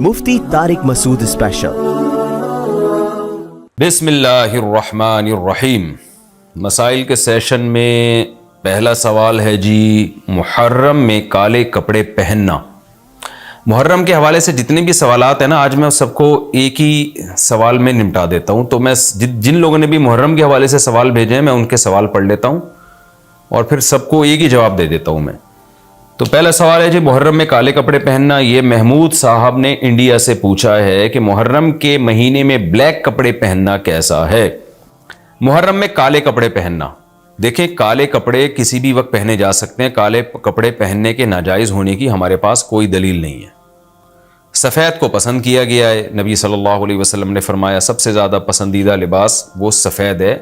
مفتی طارق مسعود special. بسم اللہ الرحمن الرحیم۔ مسائل کے سیشن میں پہلا سوال ہے جی، محرم میں کالے کپڑے پہننا۔ محرم کے حوالے سے جتنے بھی سوالات ہیں نا، آج میں سب کو ایک ہی سوال میں نمٹا دیتا ہوں۔ تو میں جن لوگوں نے بھی محرم کے حوالے سے سوال بھیجے ہیں، میں ان کے سوال پڑھ لیتا ہوں اور پھر سب کو ایک ہی جواب دے دیتا ہوں میں۔ تو پہلا سوال ہے جی، محرم میں کالے کپڑے پہننا۔ یہ محمود صاحب نے انڈیا سے پوچھا ہے کہ محرم کے مہینے میں بلیک کپڑے پہننا کیسا ہے؟ محرم میں کالے کپڑے پہننا، دیکھیں کالے کپڑے کسی بھی وقت پہنے جا سکتے ہیں۔ کالے کپڑے پہننے کے ناجائز ہونے کی ہمارے پاس کوئی دلیل نہیں ہے۔ سفید کو پسند کیا گیا ہے، نبی صلی اللہ علیہ وسلم نے فرمایا سب سے زیادہ پسندیدہ لباس وہ سفید ہے۔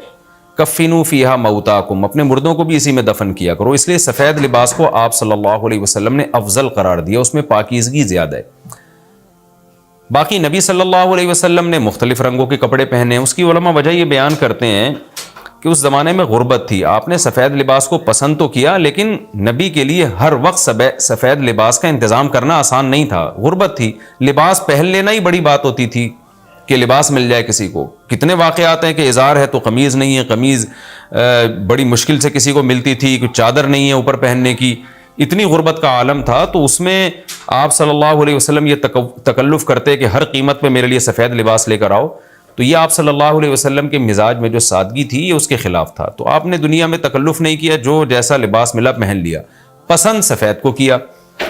کفنوا فیہا موتاکم، اپنے مردوں کو بھی اسی میں دفن کیا کرو۔ اس لیے سفید لباس کو آپ صلی اللہ علیہ وسلم نے افضل قرار دیا، اس میں پاکیزگی زیادہ ہے۔ باقی نبی صلی اللہ علیہ وسلم نے مختلف رنگوں کے کپڑے پہنے ہیں۔ اس کی علماء وجہ یہ بیان کرتے ہیں کہ اس زمانے میں غربت تھی، آپ نے سفید لباس کو پسند تو کیا، لیکن نبی کے لیے ہر وقت سفید لباس کا انتظام کرنا آسان نہیں تھا، غربت تھی۔ لباس پہن لینا ہی بڑی بات ہوتی تھی کہ لباس مل جائے کسی کو۔ کتنے واقعات ہیں کہ ازار ہے تو قمیض نہیں ہے، قمیض بڑی مشکل سے کسی کو ملتی تھی، کوئی چادر نہیں ہے اوپر پہننے کی، اتنی غربت کا عالم تھا۔ تو اس میں آپ صلی اللہ علیہ وسلم یہ تکلف کرتے کہ ہر قیمت پہ میرے لیے سفید لباس لے کر آؤ، تو یہ آپ صلی اللہ علیہ وسلم کے مزاج میں جو سادگی تھی یہ اس کے خلاف تھا۔ تو آپ نے دنیا میں تکلف نہیں کیا، جو جیسا لباس ملا پہن لیا، پسند سفید کو کیا۔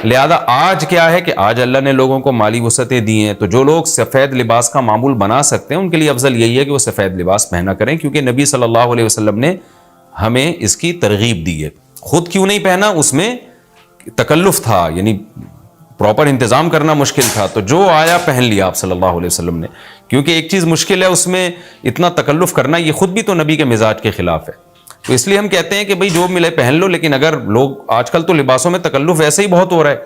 لہذا آج کیا ہے کہ آج اللہ نے لوگوں کو مالی وسعتیں دی ہیں، تو جو لوگ سفید لباس کا معمول بنا سکتے ہیں ان کے لیے افضل یہی ہے کہ وہ سفید لباس پہنا کریں، کیونکہ نبی صلی اللہ علیہ وسلم نے ہمیں اس کی ترغیب دی ہے۔ خود کیوں نہیں پہنا؟ اس میں تکلف تھا، یعنی پراپر انتظام کرنا مشکل تھا، تو جو آیا پہن لیا آپ صلی اللہ علیہ وسلم نے، کیونکہ ایک چیز مشکل ہے اس میں اتنا تکلف کرنا، یہ خود بھی تو نبی کے مزاج کے خلاف ہے۔ تو اس لیے ہم کہتے ہیں کہ بھئی جو ملے پہن لو، لیکن اگر لوگ آج کل تو لباسوں میں تکلف ویسے ہی بہت ہو رہا ہے،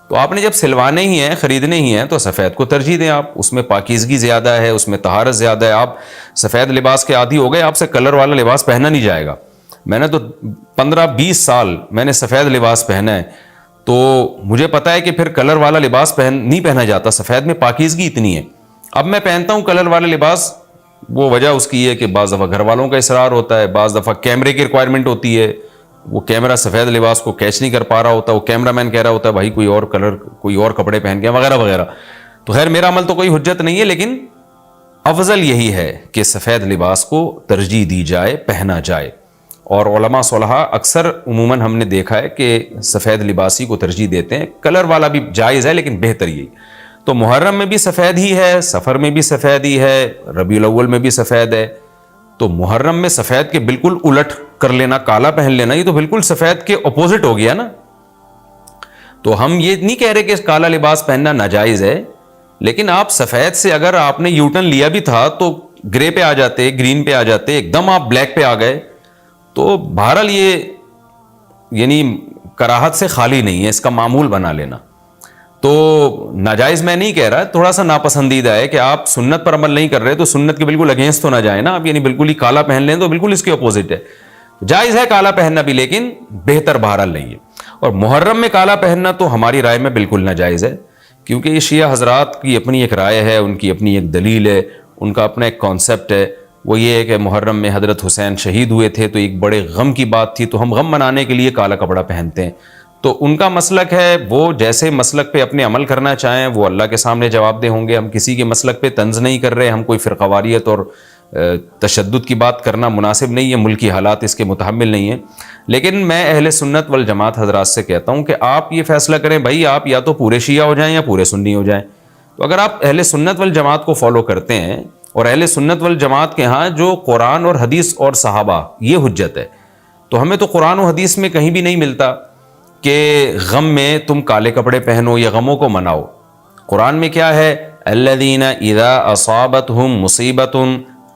تو آپ نے جب سلوانے ہی ہیں، خریدنے ہی ہیں، تو سفید کو ترجیح دیں آپ، اس میں پاکیزگی زیادہ ہے، اس میں طہارت زیادہ ہے۔ آپ سفید لباس کے عادی ہو گئے، آپ سے کلر والا لباس پہنا نہیں جائے گا۔ میں نے تو 15-20 سال میں نے سفید لباس پہنا ہے، تو مجھے پتا ہے کہ پھر کلر والا لباس نہیں پہنا جاتا، سفید میں پاکیزگی اتنی ہے۔ اب میں پہنتا ہوں کلر والا لباس، وہ وجہ اس کی ہے کہ بعض دفعہ گھر والوں کا اصرار ہوتا ہے، بعض دفعہ کیمرے کی ریکوائرمنٹ ہوتی ہے، وہ کیمرہ سفید لباس کو کیچ نہیں کر پا رہا ہوتا، وہ کیمرہ مین کہہ رہا ہوتا ہے بھائی کوئی اور کلر، کوئی اور کپڑے پہن کے وغیرہ وغیرہ۔ تو خیر میرا عمل تو کوئی حجت نہیں ہے، لیکن افضل یہی ہے کہ سفید لباس کو ترجیح دی جائے، پہنا جائے۔ اور علماء صلحاء اکثر عموماً ہم نے دیکھا ہے کہ سفید لباسی کو ترجیح دیتے ہیں، کلر والا بھی جائز ہے لیکن بہتر یہی۔ تو محرم میں بھی سفید ہی ہے، سفر میں بھی سفید ہی ہے، ربیع الاول میں بھی سفید ہے۔ تو محرم میں سفید کے بالکل الٹ کر لینا، کالا پہن لینا، یہ تو بالکل سفید کے اپوزٹ ہو گیا نا۔ تو ہم یہ نہیں کہہ رہے کہ کالا لباس پہننا ناجائز ہے، لیکن آپ سفید سے اگر آپ نے یوٹرن لیا بھی تھا تو گرے پہ آ جاتے، گرین پہ آ جاتے، ایک دم آپ بلیک پہ آ گئے، تو بہرحال یہ یعنی کراہت سے خالی نہیں ہے، اس کا معمول بنا لینا۔ تو ناجائز میں نہیں کہہ رہا، تھوڑا سا ناپسندیدہ ہے کہ آپ سنت پر عمل نہیں کر رہے تو سنت کے بالکل اگینسٹ تو نہ جائیں نا آپ، یعنی بالکل ہی کالا پہن لیں تو بالکل اس کے اپوزٹ ہے۔ جائز ہے کالا پہننا بھی، لیکن بہتر بہرحال نہیں ہے۔ اور محرم میں کالا پہننا تو ہماری رائے میں بالکل ناجائز ہے، کیونکہ یہ شیعہ حضرات کی اپنی ایک رائے ہے، ان کی اپنی ایک دلیل ہے، ان کا اپنا ایک کانسیپٹ ہے۔ وہ یہ ہے کہ محرم میں حضرت حسین شہید ہوئے تھے تو ایک بڑے غم کی بات تھی، تو ہم غم منانے کے لیے کالا کپڑا پہنتے ہیں۔ تو ان کا مسلک ہے، وہ جیسے مسلک پہ اپنے عمل کرنا چاہیں وہ اللہ کے سامنے جواب دہ ہوں گے۔ ہم کسی کے مسلک پہ طنز نہیں کر رہے، ہم کوئی فرقواریت اور تشدد کی بات کرنا مناسب نہیں ہے، ملکی حالات اس کے متحمل نہیں ہیں۔ لیکن میں اہل سنت والجماعت حضرات سے کہتا ہوں کہ آپ یہ فیصلہ کریں بھائی، آپ یا تو پورے شیعہ ہو جائیں یا پورے سنی ہو جائیں۔ تو اگر آپ اہل سنت والجماعت کو فالو کرتے ہیں، اور اہل سنت والجماعت کے ہاں جو قرآن اور حدیث اور صحابہ یہ حجت ہے، تو ہمیں تو قرآن و حدیث میں کہیں بھی نہیں ملتا کہ غم میں تم کالے کپڑے پہنو یا غموں کو مناؤ۔ قرآن میں کیا ہے؟ الذین اذا اصابتہم مصیبۃ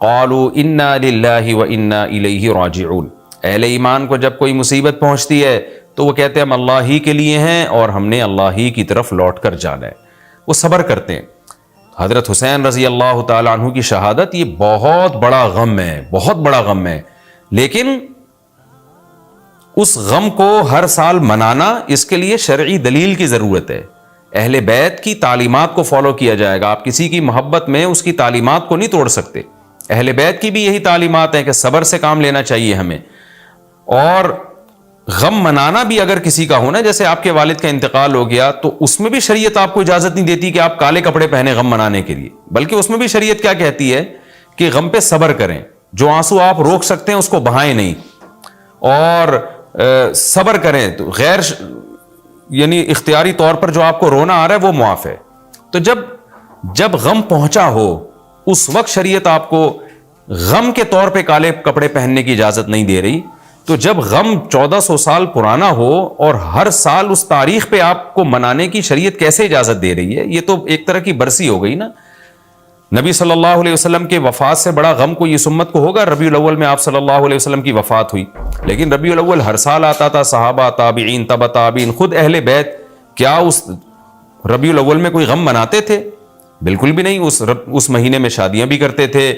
قالوا انا للہ وانا الیہ راجعون۔ اہل ایمان کو جب کوئی مصیبت پہنچتی ہے تو وہ کہتے ہیں ہم اللہ ہی کے لیے ہیں اور ہم نے اللہ ہی کی طرف لوٹ کر جانا ہے، وہ صبر کرتے ہیں۔ حضرت حسین رضی اللہ تعالیٰ عنہ کی شہادت یہ بہت بڑا غم ہے، بہت بڑا غم ہے، لیکن اس غم کو ہر سال منانا اس کے لیے شرعی دلیل کی ضرورت ہے۔ اہل بیت کی تعلیمات کو فالو کیا جائے گا. آپ کسی کی محبت میں اس کی تعلیمات کو نہیں توڑ سکتے. اہل بیت کی بھی یہی تعلیمات ہیں کہ صبر سے کام لینا چاہیے ہمیں, اور غم منانا بھی اگر کسی کا ہونا, جیسے آپ کے والد کا انتقال ہو گیا تو اس میں بھی شریعت آپ کو اجازت نہیں دیتی کہ آپ کالے کپڑے پہنے غم منانے کے لیے, بلکہ اس میں بھی شریعت کیا کہتی ہے کہ غم پہ صبر کریں, جو آنسو آپ روک سکتے ہیں اس کو بہائیں نہیں, اور صبر کریں. تو غیر یعنی اختیاری طور پر جو آپ کو رونا آ رہا ہے وہ معاف ہے. تو جب غم پہنچا ہو اس وقت شریعت آپ کو غم کے طور پہ کالے کپڑے پہننے کی اجازت نہیں دے رہی. تو جب غم 1400 سال پرانا ہو اور ہر سال اس تاریخ پہ آپ کو منانے کی شریعت کیسے اجازت دے رہی ہے؟ یہ تو ایک طرح کی برسی ہو گئی نا. نبی صلی اللہ علیہ وسلم کے وفات سے بڑا غم کوئی اس امت کو ہوگا؟ ربیع الاول میں آپ صلی اللہ علیہ وسلم کی وفات ہوئی, لیکن ربیع الاول ہر سال آتا تھا. صحابہ, تابعین, تبع تابعین, خود اہل بیت کیا اس ربیع الاول میں کوئی غم مناتے تھے؟ بالکل بھی نہیں. اس مہینے میں شادیاں بھی کرتے تھے,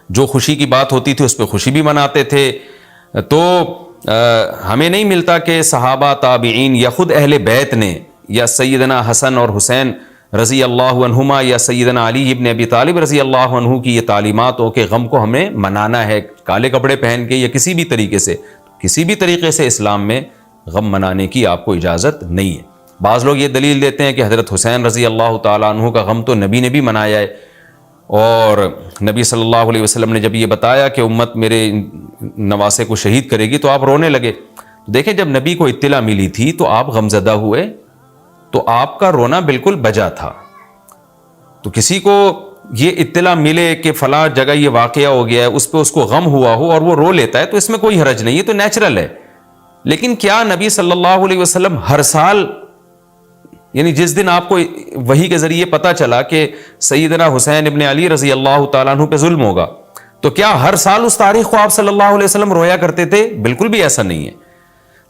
جو خوشی کی بات ہوتی تھی اس پہ خوشی بھی مناتے تھے. تو ہمیں نہیں ملتا کہ صحابہ, تابعین یا خود اہل بیت نے, یا سیدنا حسن اور حسین رضی اللہ عنہما یا سیدنا علی ابن ابی طالب رضی اللہ عنہ کی یہ تعلیمات ہو کہ غم کو ہمیں منانا ہے کالے کپڑے پہن کے یا کسی بھی طریقے سے. کسی بھی طریقے سے اسلام میں غم منانے کی آپ کو اجازت نہیں ہے. بعض لوگ یہ دلیل دیتے ہیں کہ حضرت حسین رضی اللہ تعالیٰ عنہ کا غم تو نبی نے بھی منایا ہے, اور نبی صلی اللہ علیہ وسلم نے جب یہ بتایا کہ امت میرے نواسے کو شہید کرے گی تو آپ رونے لگے. دیکھیں, جب نبی کو اطلاع ملی تھی تو آپ غمزدہ ہوئے, تو آپ کا رونا بالکل بجا تھا. تو کسی کو یہ اطلاع ملے کہ فلاں جگہ یہ واقعہ ہو گیا ہے, اس پہ اس کو غم ہوا ہو اور وہ رو لیتا ہے, تو اس میں کوئی حرج نہیں, یہ تو نیچرل ہے. لیکن کیا نبی صلی اللہ علیہ وسلم ہر سال, یعنی جس دن آپ کو وحی کے ذریعے پتا چلا کہ سیدنا حسین ابن علی رضی اللہ تعالیٰ عنہ پہ ظلم ہوگا, تو کیا ہر سال اس تاریخ کو آپ صلی اللہ علیہ وسلم رویا کرتے تھے؟ بالکل بھی ایسا نہیں ہے.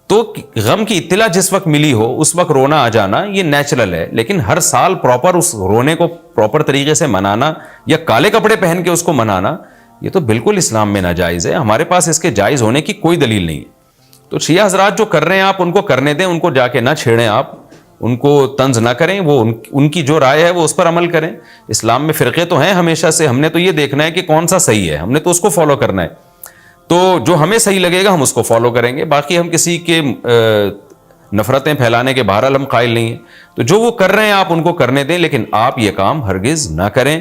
تو غم کی اطلاع جس وقت ملی ہو اس وقت رونا آ جانا یہ نیچرل ہے, لیکن ہر سال پراپر اس رونے کو پراپر طریقے سے منانا یا کالے کپڑے پہن کے اس کو منانا, یہ تو بالکل اسلام میں ناجائز ہے. ہمارے پاس اس کے جائز ہونے کی کوئی دلیل نہیں ہے. تو شیعہ حضرات جو کر رہے ہیں آپ ان کو کرنے دیں, ان کو جا کے نہ چھیڑیں, آپ ان کو طنز نہ کریں, وہ ان کی جو رائے ہے وہ اس پر عمل کریں. اسلام میں فرقے تو ہیں ہمیشہ سے, ہم نے تو یہ دیکھنا ہے کہ کون سا صحیح ہے, ہم نے تو اس کو فالو کرنا ہے. تو جو ہمیں صحیح لگے گا ہم اس کو فالو کریں گے. باقی ہم کسی کے نفرتیں پھیلانے کے بہرحال ہم قائل نہیں ہیں. تو جو وہ کر رہے ہیں آپ ان کو کرنے دیں, لیکن آپ یہ کام ہرگز نہ کریں,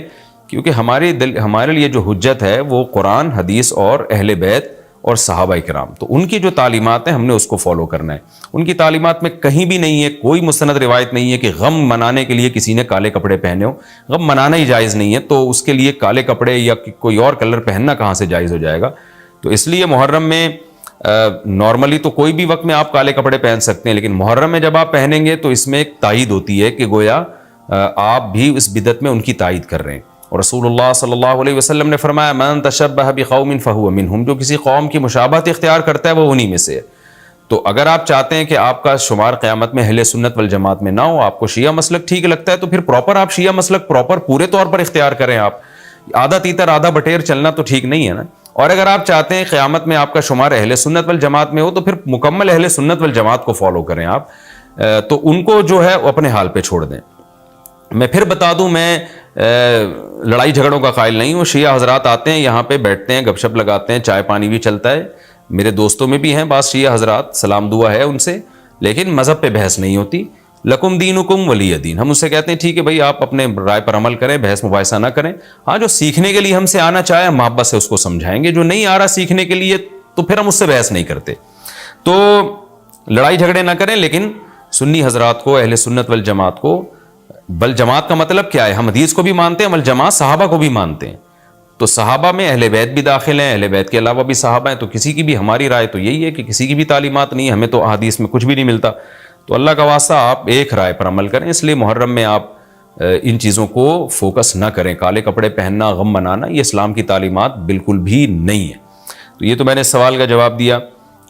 کیونکہ ہمارے لیے جو حجت ہے وہ قرآن, حدیث اور اہل بیت اور صحابہ کرام. تو ان کی جو تعلیمات ہیں ہم نے اس کو فالو کرنا ہے. ان کی تعلیمات میں کہیں بھی نہیں ہے, کوئی مستند روایت نہیں ہے کہ غم منانے کے لیے کسی نے کالے کپڑے پہنے ہو. غم منانا ہی جائز نہیں ہے, تو اس کے لیے کالے کپڑے یا کوئی اور کلر پہننا کہاں سے جائز ہو جائے گا؟ تو اس لیے محرم میں نارملی تو کوئی بھی وقت میں آپ کالے کپڑے پہن سکتے ہیں, لیکن محرم میں جب آپ پہنیں گے تو اس میں ایک تائید ہوتی ہے کہ گویا آپ بھی اس بدعت میں ان کی تائید کر رہے ہیں. اور رسول اللہ صلی اللہ علیہ وسلم نے فرمایا, من تشبہ بقوم فہو منہم, جو کسی قوم کی مشابہت اختیار کرتا ہے وہ انہی میں سے ہے. تو اگر آپ چاہتے ہیں کہ آپ کا شمار قیامت میں اہل سنت والجماعت میں نہ ہو, آپ کو شیعہ مسلک ٹھیک لگتا ہے, تو پھر پراپر آپ شیعہ مسلک پراپر پورے طور پر اختیار کریں. آپ آدھا تیتر آدھا بٹیر چلنا تو ٹھیک نہیں ہے نا. اور اگر آپ چاہتے ہیں قیامت میں آپ کا شمار اہل سنت والجماعت میں ہو, تو پھر مکمل اہل سنت والجماعت کو فالو کریں آپ, تو ان کو جو ہے اپنے حال پہ چھوڑ دیں. میں پھر بتا دوں, میں لڑائی جھگڑوں کا قائل نہیں ہوں. شیعہ حضرات آتے ہیں یہاں پہ, بیٹھتے ہیں, گپ شپ لگاتے ہیں, چائے پانی بھی چلتا ہے. میرے دوستوں میں بھی ہیں بعض شیعہ حضرات, سلام دعا ہے ان سے, لیکن مذہب پہ بحث نہیں ہوتی. لکم دینکم ولی دین, ہم اس سے کہتے ہیں ٹھیک ہے بھائی آپ اپنے رائے پر عمل کریں, بحث مباحثہ نہ کریں. ہاں, جو سیکھنے کے لیے ہم سے آنا چاہے محبت سے اس کو سمجھائیں گے, جو نہیں آ رہا سیکھنے کے لیے تو پھر ہم اس سے بحث نہیں کرتے. تو لڑائی جھگڑے نہ کریں, لیکن سنی حضرات کو, اہل سنت والجماعت کو, بل جماعت کا مطلب کیا ہے؟ ہم حدیث کو بھی مانتے ہیں, بل جماعت صحابہ کو بھی مانتے ہیں. تو صحابہ میں اہل بیت بھی داخل ہیں, اہل بیت کے علاوہ بھی صحابہ ہیں. تو کسی کی بھی, ہماری رائے تو یہی ہے کہ کسی کی بھی تعلیمات نہیں ہے, ہمیں تو احادیث میں کچھ بھی نہیں ملتا. تو اللہ کا واسطہ آپ ایک رائے پر عمل کریں. اس لیے محرم میں آپ ان چیزوں کو فوکس نہ کریں. کالے کپڑے پہننا, غم منانا, یہ اسلام کی تعلیمات بالکل بھی نہیں ہے. تو یہ تو میں نے سوال کا جواب دیا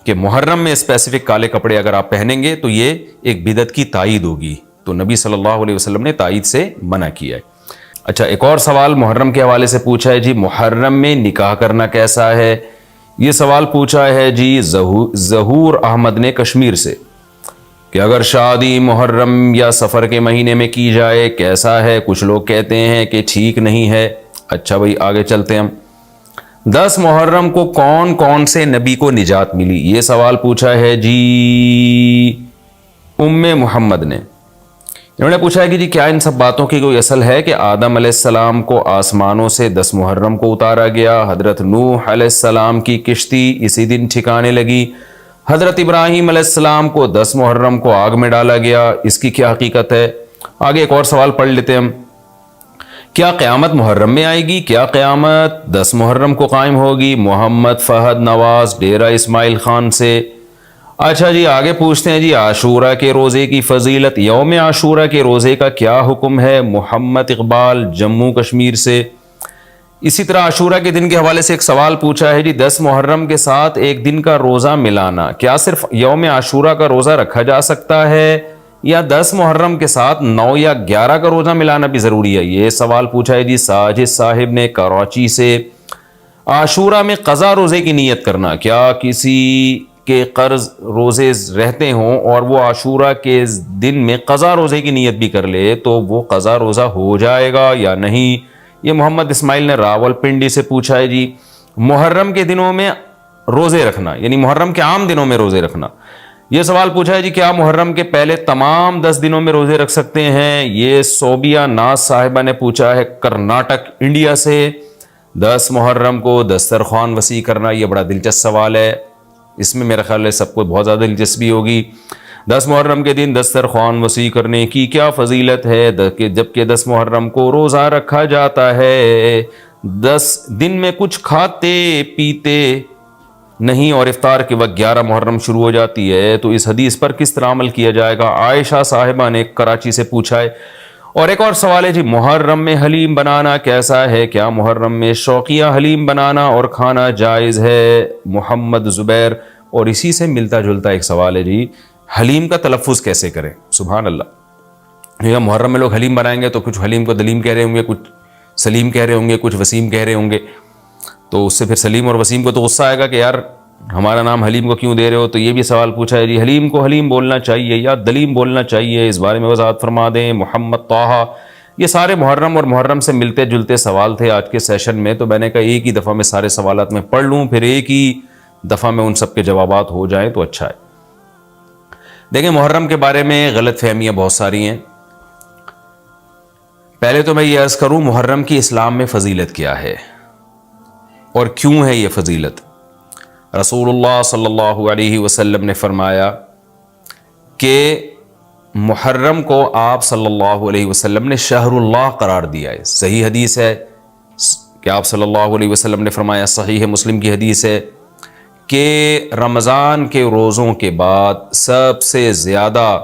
کہ محرم میں اسپیسیفک کالے کپڑے اگر آپ پہنیں گے تو یہ ایک بدعت کی تائید ہوگی. تو نبی صلی اللہ علیہ وسلم نے تائید سے منع کیا ہے. اچھا, ایک اور سوال محرم کے حوالے سے پوچھا ہے جی, محرم میں نکاح کرنا کیسا ہے؟ یہ سوال پوچھا ہے جی ظہور احمد نے کشمیر سے. کہ اگر شادی محرم یا سفر کے مہینے میں کی جائے کیسا ہے؟ کچھ لوگ کہتے ہیں کہ ٹھیک نہیں ہے۔ اچھا بھائی آگے چلتے ہیں ہم۔ 10 محرم کو کون کون سے نبی کو نجات ملی؟ یہ سوال پوچھا ہے جی ام محمد نے۔ انہوں نے پوچھا ہے کہ جی کیا ان سب باتوں کی کوئی اصل ہے کہ آدم علیہ السلام کو آسمانوں سے 10 محرم کو اتارا گیا، حضرت نوح علیہ السلام کی کشتی اسی دن ٹھکانے لگی، حضرت ابراہیم علیہ السلام کو 10 محرم کو آگ میں ڈالا گیا، اس کی کیا حقیقت ہے؟ آگے ایک اور سوال پڑھ لیتے ہیں ہم۔ کیا قیامت محرم میں آئے گی؟ کیا قیامت 10 محرم کو قائم ہوگی؟ محمد فہد نواز ڈیرہ اسماعیل خان سے۔ اچھا جی آگے پوچھتے ہیں جی عاشورہ کے روزے کی فضیلت، یوم عاشورہ کے روزے کا کیا حکم ہے؟ محمد اقبال جموں کشمیر سے۔ اسی طرح عاشورہ کے دن کے حوالے سے ایک سوال پوچھا ہے جی 10 محرم کے ساتھ ایک دن کا روزہ ملانا، کیا صرف یوم عاشورہ کا روزہ رکھا جا سکتا ہے یا 10 محرم کے ساتھ 9 یا 11 کا روزہ ملانا بھی ضروری ہے؟ یہ سوال پوچھا ہے جی ساجد صاحب نے کراچی سے۔ عاشورہ میں قضا روزے کی نیت کرنا، کیا کسی کے قرض روزے رہتے ہوں اور وہ عاشورہ کے دن میں قضا روزے کی نیت بھی کر لے تو وہ قضا روزہ ہو جائے گا یا نہیں؟ یہ محمد اسماعیل نے راول پنڈی سے پوچھا ہے جی محرم کے دنوں میں روزے رکھنا، یعنی محرم کے عام دنوں میں روزے رکھنا، یہ سوال پوچھا ہے جی کیا محرم کے پہلے تمام 10 دنوں میں روزے رکھ سکتے ہیں؟ یہ صوبیہ ناز صاحبہ نے پوچھا ہے کرناٹک انڈیا سے۔ 10 محرم کو دسترخوان وسیع کرنا، یہ بڑا دلچسپ سوال ہے، اس میں میرا خیال ہے سب کو بہت زیادہ دلچسپی ہوگی۔ 10 محرم کے دن دسترخوان وسیع کرنے کی کیا فضیلت ہے؟ جبکہ 10 محرم کو روزہ رکھا جاتا ہے، 10 دن میں کچھ کھاتے پیتے نہیں اور افطار کے وقت 11 محرم شروع ہو جاتی ہے، تو اس حدیث پر کس طرح عمل کیا جائے گا؟ عائشہ صاحبہ نے کراچی سے پوچھا ہے۔ اور ایک اور سوال ہے جی محرم میں حلیم بنانا کیسا ہے؟ کیا محرم میں شوقیہ حلیم بنانا اور کھانا جائز ہے؟ محمد زبیر۔ اور اسی سے ملتا جلتا ایک سوال ہے جی حلیم کا تلفظ کیسے کریں؟ سبحان اللہ، یہ محرم میں لوگ حلیم بنائیں گے تو کچھ حلیم کو دلیم کہہ رہے ہوں گے، کچھ سلیم کہہ رہے ہوں گے، کچھ وسیم کہہ رہے ہوں گے، تو اس سے پھر سلیم اور وسیم کو تو غصہ آئے گا کہ یار ہمارا نام حلیم کو کیوں دے رہے ہو؟ تو یہ بھی سوال پوچھا ہے جی حلیم کو حلیم بولنا چاہیے یا دلیم بولنا چاہیے؟ اس بارے میں وضاحت فرما دیں۔ محمد طاہا۔ یہ سارے محرم اور محرم سے ملتے جلتے سوال تھے آج کے سیشن میں، تو میں نے کہا ایک ہی دفعہ میں سارے سوالات میں پڑھ لوں، پھر ایک ہی دفعہ میں ان سب کے جوابات ہو جائیں تو اچھا ہے۔ دیکھیں محرم کے بارے میں غلط فہمیاں بہت ساری ہیں۔ پہلے تو میں یہ عرض کروں محرم کی اسلام میں فضیلت کیا ہے اور کیوں ہے یہ فضیلت؟ رسول اللہ صلی اللہ علیہ وسلم نے فرمایا کہ محرم کو آپ صلی اللہ علیہ وسلم نے شہر اللہ قرار دیا ہے۔ صحیح حدیث ہے کہ آپ صلی اللہ علیہ وسلم نے فرمایا، صحیح مسلم کی حدیث ہے کہ رمضان کے روزوں کے بعد سب سے زیادہ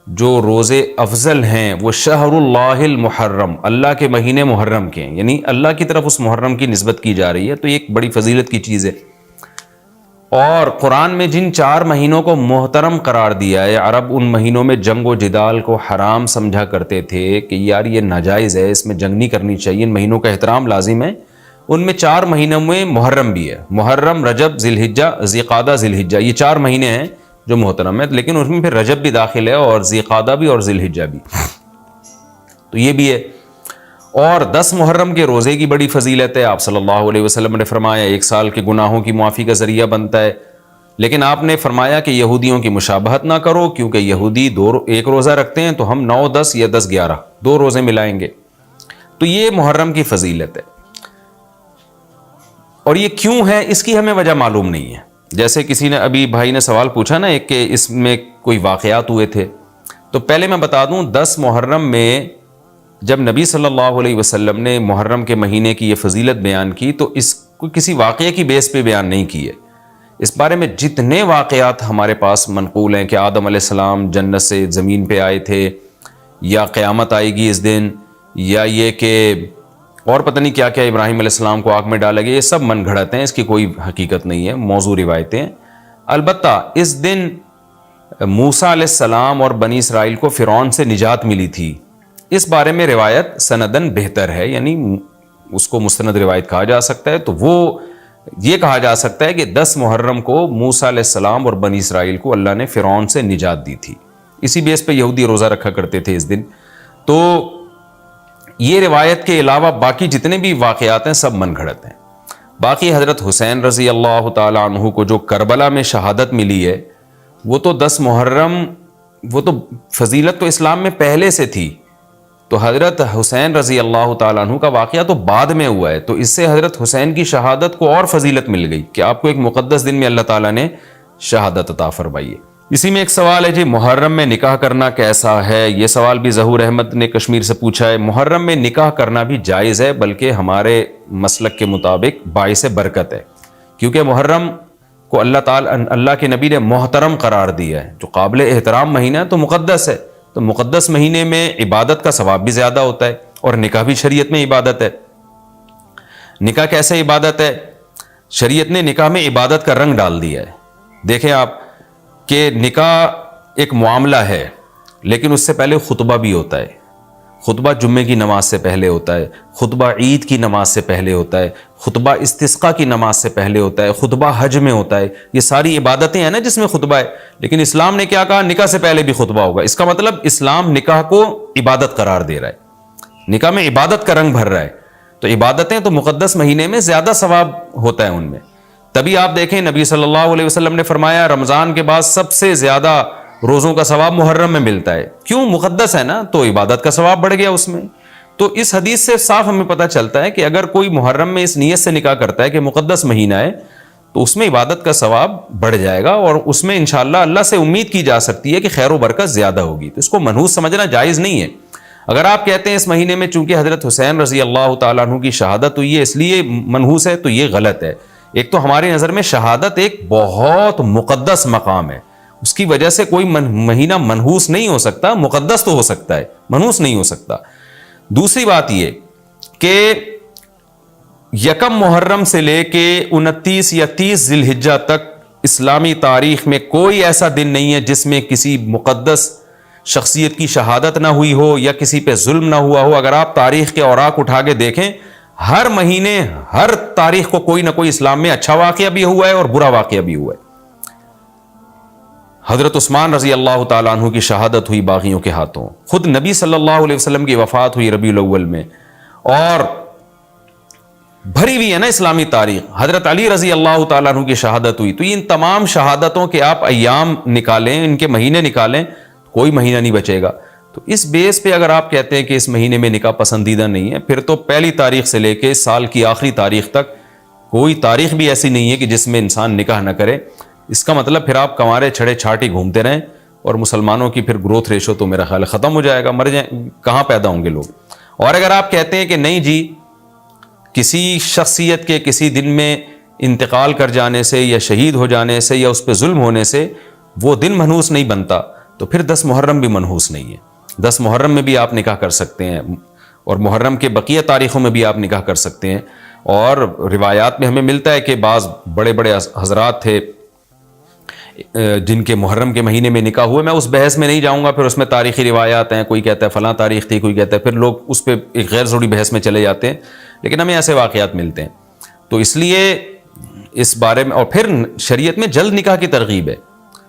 جو روزے افضل ہیں وہ شہر اللہ المحرم، اللہ کے مہینے محرم کے ہیں، یعنی اللہ کی طرف اس محرم کی نسبت کی جا رہی ہے، تو یہ ایک بڑی فضیلت کی چیز ہے۔ اور قرآن میں جن 4 مہینوں کو محترم قرار دیا ہے، عرب ان مہینوں میں جنگ و جدال کو حرام سمجھا کرتے تھے کہ یار یہ ناجائز ہے، اس میں جنگ نہیں کرنی چاہیے، ان مہینوں کا احترام لازم ہے۔ ان میں 4 مہینوں میں محرم بھی ہے، محرم، رجب، ذی الحجہ، ذی قعدہ، ذی الحجہ، یہ 4 مہینے ہیں جو محترم ہے، لیکن اس میں پھر رجب بھی داخل ہے اور ذی قعدہ بھی اور ذی الحجہ بھی، تو یہ بھی ہے۔ اور 10 محرم کے روزے کی بڑی فضیلت ہے۔ آپ صلی اللہ علیہ وسلم نے فرمایا 1 سال کے گناہوں کی معافی کا ذریعہ بنتا ہے، لیکن آپ نے فرمایا کہ یہودیوں کی مشابہت نہ کرو، کیونکہ یہودی 1 روزہ رکھتے ہیں تو ہم 9، 10 یا 10، 11 2 روزے ملائیں گے، تو یہ محرم کی فضیلت ہے۔ اور یہ کیوں ہے اس کی ہمیں وجہ معلوم نہیں ہے۔ جیسے کسی نے ابھی بھائی نے سوال پوچھا نا ایک کہ اس میں کوئی واقعات ہوئے تھے، تو پہلے میں بتا دوں 10 محرم میں جب نبی صلی اللہ علیہ وسلم نے محرم کے مہینے کی یہ فضیلت بیان کی تو اس کو کسی واقعے کی بیس پہ بیان نہیں کی ہے۔ اس بارے میں جتنے واقعات ہمارے پاس منقول ہیں کہ آدم علیہ السلام جنت سے زمین پہ آئے تھے، یا قیامت آئے گی اس دن، یا یہ کہ اور پتہ نہیں کیا کیا ابراہیم علیہ السلام کو آگ میں ڈالا گیا، یہ سب من گھڑت ہیں، اس کی کوئی حقیقت نہیں ہے، موضوع روایتیں ہیں۔ البتہ اس دن موسیٰ علیہ السلام اور بنی اسرائیل کو فرعون سے نجات ملی تھی، اس بارے میں روایت سندن بہتر ہے، یعنی اس کو مستند روایت کہا جا سکتا ہے، تو وہ یہ کہا جا سکتا ہے کہ 10 محرم کو موسیٰ علیہ السلام اور بنی اسرائیل کو اللہ نے فرعون سے نجات دی تھی. اسی بیس پہ یہودی روزہ رکھا کرتے تھے اس دن. تو یہ روایت کے علاوہ باقی جتنے بھی واقعات ہیں سب من گھڑت ہیں. باقی حضرت حسین رضی اللہ تعالیٰ عنہ کو جو کربلا میں شہادت ملی ہے وہ تو 10 محرم، وہ تو فضیلت تو اسلام میں پہلے سے تھی. تو حضرت حسین رضی اللہ تعالیٰ عنہ کا واقعہ تو بعد میں ہوا ہے، تو اس سے حضرت حسین کی شہادت کو اور فضیلت مل گئی کہ آپ کو ایک مقدس دن میں اللہ تعالیٰ نے شہادت عطا فرمائی ہے. اسی میں ایک سوال ہے جی، محرم میں نکاح کرنا کیسا ہے؟ یہ سوال بھی ظہور احمد نے کشمیر سے پوچھا ہے. محرم میں نکاح کرنا بھی جائز ہے، بلکہ ہمارے مسلک کے مطابق باعث برکت ہے، کیونکہ محرم کو اللہ کے نبی نے محترم قرار دیا ہے. جو قابل احترام مہینہ ہے تو مقدس ہے، تو مقدس مہینے میں عبادت کا ثواب بھی زیادہ ہوتا ہے، اور نکاح بھی شریعت میں عبادت ہے. نکاح کیسے عبادت ہے؟ شریعت نے نکاح میں عبادت کا رنگ ڈال دیا ہے. دیکھیں آپ کہ نکاح ایک معاملہ ہے، لیکن اس سے پہلے خطبہ بھی ہوتا ہے. خطبہ جمعے کی نماز سے پہلے ہوتا ہے، خطبہ عید کی نماز سے پہلے ہوتا ہے، خطبہ استسقاء کی نماز سے پہلے ہوتا ہے، خطبہ حج میں ہوتا ہے. یہ ساری عبادتیں ہیں نا جس میں خطبہ ہے. لیکن اسلام نے کیا کہا؟ نکاح سے پہلے بھی خطبہ ہوگا. اس کا مطلب اسلام نکاح کو عبادت قرار دے رہا ہے، نکاح میں عبادت کا رنگ بھر رہا ہے. تو عبادتیں تو مقدس مہینے میں زیادہ ثواب ہوتا ہے ان میں. تبھی آپ دیکھیں نبی صلی اللہ علیہ وسلم نے فرمایا رمضان کے بعد سب سے زیادہ روزوں کا ثواب محرم میں ملتا ہے. کیوں؟ مقدس ہے نا، تو عبادت کا ثواب بڑھ گیا اس میں. تو اس حدیث سے صاف ہمیں پتہ چلتا ہے کہ اگر کوئی محرم میں اس نیت سے نکاح کرتا ہے کہ مقدس مہینہ ہے تو اس میں عبادت کا ثواب بڑھ جائے گا، اور اس میں انشاءاللہ اللہ سے امید کی جا سکتی ہے کہ خیر و برکت زیادہ ہوگی. تو اس کو منحوس سمجھنا جائز نہیں ہے. اگر آپ کہتے ہیں اس مہینے میں چونکہ حضرت حسین رضی اللہ تعالیٰ عنہ کی شہادت ہوئی ہے اس لیے منحوس ہے، تو یہ غلط ہے. ایک تو ہماری نظر میں شہادت ایک بہت مقدس مقام ہے، اس کی وجہ سے کوئی مہینہ منحوس نہیں ہو سکتا. مقدس تو ہو سکتا ہے، منحوس نہیں ہو سکتا. دوسری بات یہ کہ یکم محرم سے لے کے 29 یا 30 ذی الحجہ تک اسلامی تاریخ میں کوئی ایسا دن نہیں ہے جس میں کسی مقدس شخصیت کی شہادت نہ ہوئی ہو یا کسی پہ ظلم نہ ہوا ہو. اگر آپ تاریخ کے اوراق اٹھا کے دیکھیں، ہر مہینے ہر تاریخ کو کوئی نہ کوئی اسلام میں اچھا واقعہ بھی ہوا ہے اور برا واقعہ بھی ہوا ہے. حضرت عثمان رضی اللہ تعالیٰ عنہ کی شہادت ہوئی باغیوں کے ہاتھوں. خود نبی صلی اللہ علیہ وسلم کی وفات ہوئی ربیع الاول میں، اور بھری ہوئی ہے نا اسلامی تاریخ. حضرت علی رضی اللہ تعالیٰ عنہ کی شہادت ہوئی. تو ان تمام شہادتوں کے آپ ایام نکالیں، ان کے مہینے نکالیں، کوئی مہینہ نہیں بچے گا. تو اس بیس پہ اگر آپ کہتے ہیں کہ اس مہینے میں نکاح پسندیدہ نہیں ہے، پھر تو پہلی تاریخ سے لے کے سال کی آخری تاریخ تک کوئی تاریخ بھی ایسی نہیں ہے کہ جس میں انسان نکاح نہ کرے. اس کا مطلب پھر آپ کنوارے چھڑے چھاٹی گھومتے رہیں، اور مسلمانوں کی پھر گروتھ ریشو تو میرا خیال ختم ہو جائے گا، مر جائیں، کہاں پیدا ہوں گے لوگ. اور اگر آپ کہتے ہیں کہ نہیں جی کسی شخصیت کے کسی دن میں انتقال کر جانے سے یا شہید ہو جانے سے یا اس پہ ظلم ہونے سے وہ دن منحوس نہیں بنتا، تو پھر 10 محرم بھی منحوس نہیں ہے. 10 محرم میں بھی آپ نکاح کر سکتے ہیں، اور محرم کے بقیہ تاریخوں میں بھی آپ نکاح کر سکتے ہیں. اور روایات میں ہمیں ملتا ہے کہ بعض بڑے بڑے حضرات تھے جن کے محرم کے مہینے میں نکاح ہوئے. میں اس بحث میں نہیں جاؤں گا، پھر اس میں تاریخی روایات ہیں، کوئی کہتا ہے فلاں تاریخ تھی، کوئی کہتا ہے، پھر لوگ اس پہ ایک غیر ضروری بحث میں چلے جاتے ہیں. لیکن ہمیں ایسے واقعات ملتے ہیں. تو اس لیے اس بارے میں، اور پھر شریعت میں جلد نکاح کی ترغیب ہے.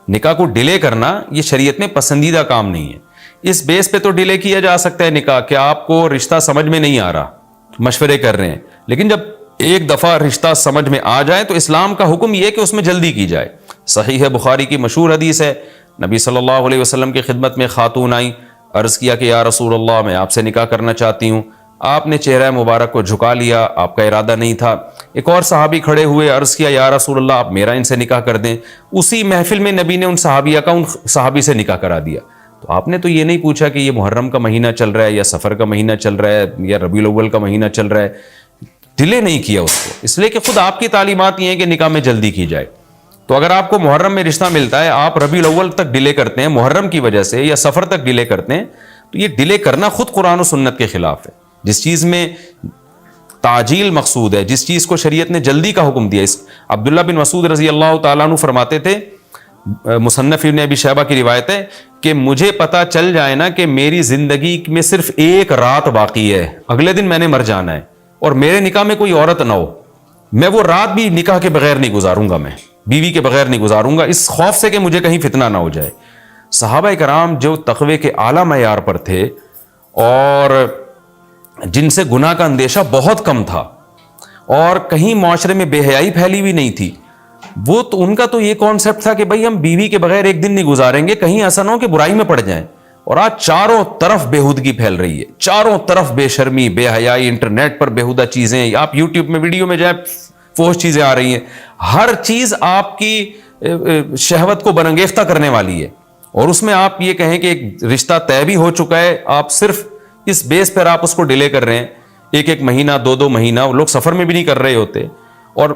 نکاح کو ڈیلے کرنا یہ شریعت میں پسندیدہ کام نہیں ہے. اس بیس پہ تو ڈیلے کیا جا سکتا ہے نکاح کہ آپ کو رشتہ سمجھ میں نہیں آ رہا، مشورے کر رہے ہیں، لیکن جب ایک دفعہ رشتہ سمجھ میں آ جائے تو اسلام کا حکم یہ ہے کہ اس میں جلدی کی جائے. صحیح بخاری کی مشہور حدیث ہے، نبی صلی اللہ علیہ وسلم کی خدمت میں خاتون آئیں، عرض کیا کہ یا رسول اللہ میں آپ سے نکاح کرنا چاہتی ہوں. آپ نے چہرہ مبارک کو جھکا لیا، آپ کا ارادہ نہیں تھا. ایک اور صحابی کھڑے ہوئے، عرض کیا یا رسول اللہ آپ میرا ان سے نکاح کر دیں. اسی محفل میں نبی نے ان صحابیہ کا ان صحابی سے نکاح کرا دیا. تو آپ نے تو یہ نہیں پوچھا کہ یہ محرم کا مہینہ چل رہا ہے یا سفر کا مہینہ چل رہا ہے یا ربیع الاول کا مہینہ چل رہا ہے. ڈیلے نہیں کیا اس کو، اس لیے کہ خود آپ کی تعلیمات یہ ہیں کہ نکاح میں جلدی کی جائے. تو اگر آپ کو محرم میں رشتہ ملتا ہے، آپ ربیع الاول تک ڈیلے کرتے ہیں محرم کی وجہ سے یا سفر تک ڈیلے کرتے ہیں، تو یہ ڈیلے کرنا خود قرآن و سنت کے خلاف ہے. جس چیز میں تعجیل مقصود ہے، جس چیز کو شریعت نے جلدی کا حکم دیا. عبداللہ بن مسعود رضی اللہ تعالیٰ عنہ فرماتے تھے، مصنف ابن ابی شیبہ کی روایت ہے کہ مجھے پتا چل جائے نا کہ میری زندگی میں صرف ایک رات باقی ہے، اگلے دن میں نے مر جانا ہے، اور میرے نکاح میں کوئی عورت نہ ہو، میں وہ رات بھی نکاح کے بغیر نہیں گزاروں گا، میں بیوی کے بغیر نہیں گزاروں گا، اس خوف سے کہ مجھے کہیں فتنہ نہ ہو جائے۔ صحابہ کرام جو تقوی کے اعلیٰ معیار پر تھے اور جن سے گناہ کا اندیشہ بہت کم تھا اور کہیں معاشرے میں بے حیائی پھیلی ہوئی نہیں تھی، وہ تو ان کا تو یہ کانسیپٹ تھا کہ بھائی ہم بیوی کے بغیر ایک دن نہیں گزاریں گے، کہیں ایسا نہ ہو کہ برائی میں پڑ جائیں۔ اور آج چاروں طرف بےہودگی پھیل رہی ہے، چاروں طرف بے شرمی، بے حیائی، انٹرنیٹ پر بےہودہ چیزیں، آپ یوٹیوب میں ویڈیو میں جائیں فوش چیزیں آ رہی ہیں، ہر چیز آپ کی شہوت کو برانگیختہ کرنے والی ہے، اور اس میں آپ یہ کہیں کہ ایک رشتہ طے بھی ہو چکا ہے، آپ صرف اس بیس پر آپ اس کو ڈیلے کر رہے ہیں، ایک مہینہ، دو مہینہ، وہ لوگ سفر میں بھی نہیں کر رہے ہوتے، اور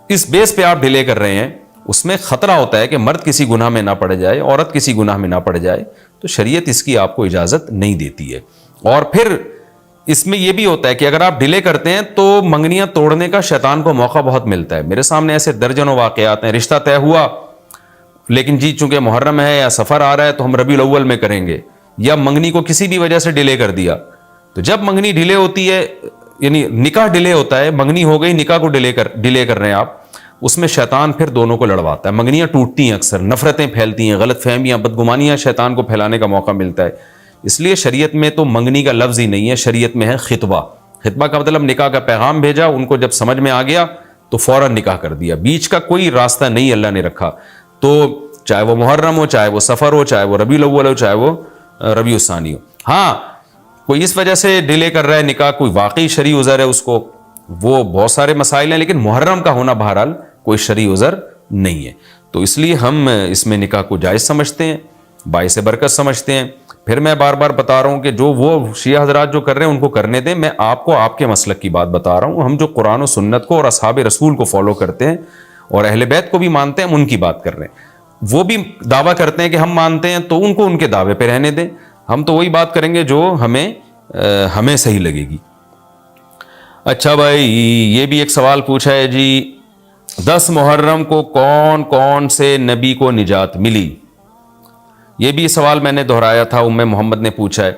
اس بیس پہ آپ ڈیلے کر رہے ہیں۔ اس میں خطرہ ہوتا ہے کہ مرد کسی گناہ میں نہ پڑ جائے، عورت کسی گناہ میں نہ پڑ جائے، تو شریعت اس کی آپ کو اجازت نہیں دیتی ہے۔ اور پھر اس میں یہ بھی ہوتا ہے کہ اگر آپ ڈیلے کرتے ہیں تو منگنیاں توڑنے کا شیطان کو موقع بہت ملتا ہے۔ میرے سامنے ایسے درجنوں واقعات ہیں، رشتہ طے ہوا لیکن جی چونکہ محرم ہے یا سفر آ رہا ہے تو ہم ربیع الاول میں کریں گے، یا منگنی کو کسی بھی وجہ سے ڈیلے کر دیا، تو جب منگنی ڈیلے ہوتی ہے، یعنی نکاح ڈیلے ہوتا ہے، منگنی ہو گئی، نکاح کو ڈیلے کر رہے ہیں آپ، اس میں شیطان پھر دونوں کو لڑواتا ہے، منگنیاں ٹوٹتی ہیں، اکثر نفرتیں پھیلتی ہیں، غلط فہمیاں، بدگمانیاں شیطان کو پھیلانے کا موقع ملتا ہے۔ اس لیے شریعت میں تو منگنی کا لفظ ہی نہیں ہے، شریعت میں ہے خطبہ۔ خطبہ کا مطلب نکاح کا پیغام بھیجا، ان کو جب سمجھ میں آ گیا تو فوراً نکاح کر دیا، بیچ کا کوئی راستہ نہیں اللہ نے رکھا۔ تو چاہے وہ محرم ہو، چاہے وہ سفر ہو، چاہے وہ ربیع الاول ہو، چاہے وہ ربیع الثانی ہو۔ ہاں کوئی اس وجہ سے ڈیلے کر رہا ہے نکاح، کوئی واقعی شرعی عذر ہے اس کو، وہ بہت سارے مسائل ہیں، لیکن محرم کا ہونا بہرحال کوئی شرعی عذر نہیں ہے، تو اس لیے ہم اس میں نکاح کو جائز سمجھتے ہیں، باعث برکت سمجھتے ہیں۔ پھر میں بار بار بتا رہا ہوں کہ جو وہ شیعہ حضرات جو کر رہے ہیں ان کو کرنے دیں، میں آپ کو آپ کے مسلک کی بات بتا رہا ہوں۔ ہم جو قرآن و سنت کو اور اصحاب رسول کو فالو کرتے ہیں اور اہل بیت کو بھی مانتے ہیں، ہم ان کی بات کر رہے ہیں۔ وہ بھی دعویٰ کرتے ہیں کہ ہم مانتے ہیں، تو ان کو ان کے دعوے پہ رہنے دیں، ہم تو وہی بات کریں گے جو ہمیں صحیح لگے گی۔ اچھا بھائی، یہ بھی ایک سوال پوچھا ہے جی، 10 محرم کو کون کون سے نبی کو نجات ملی؟ یہ بھی سوال میں نے دہرایا تھا، ام محمد نے پوچھا ہے۔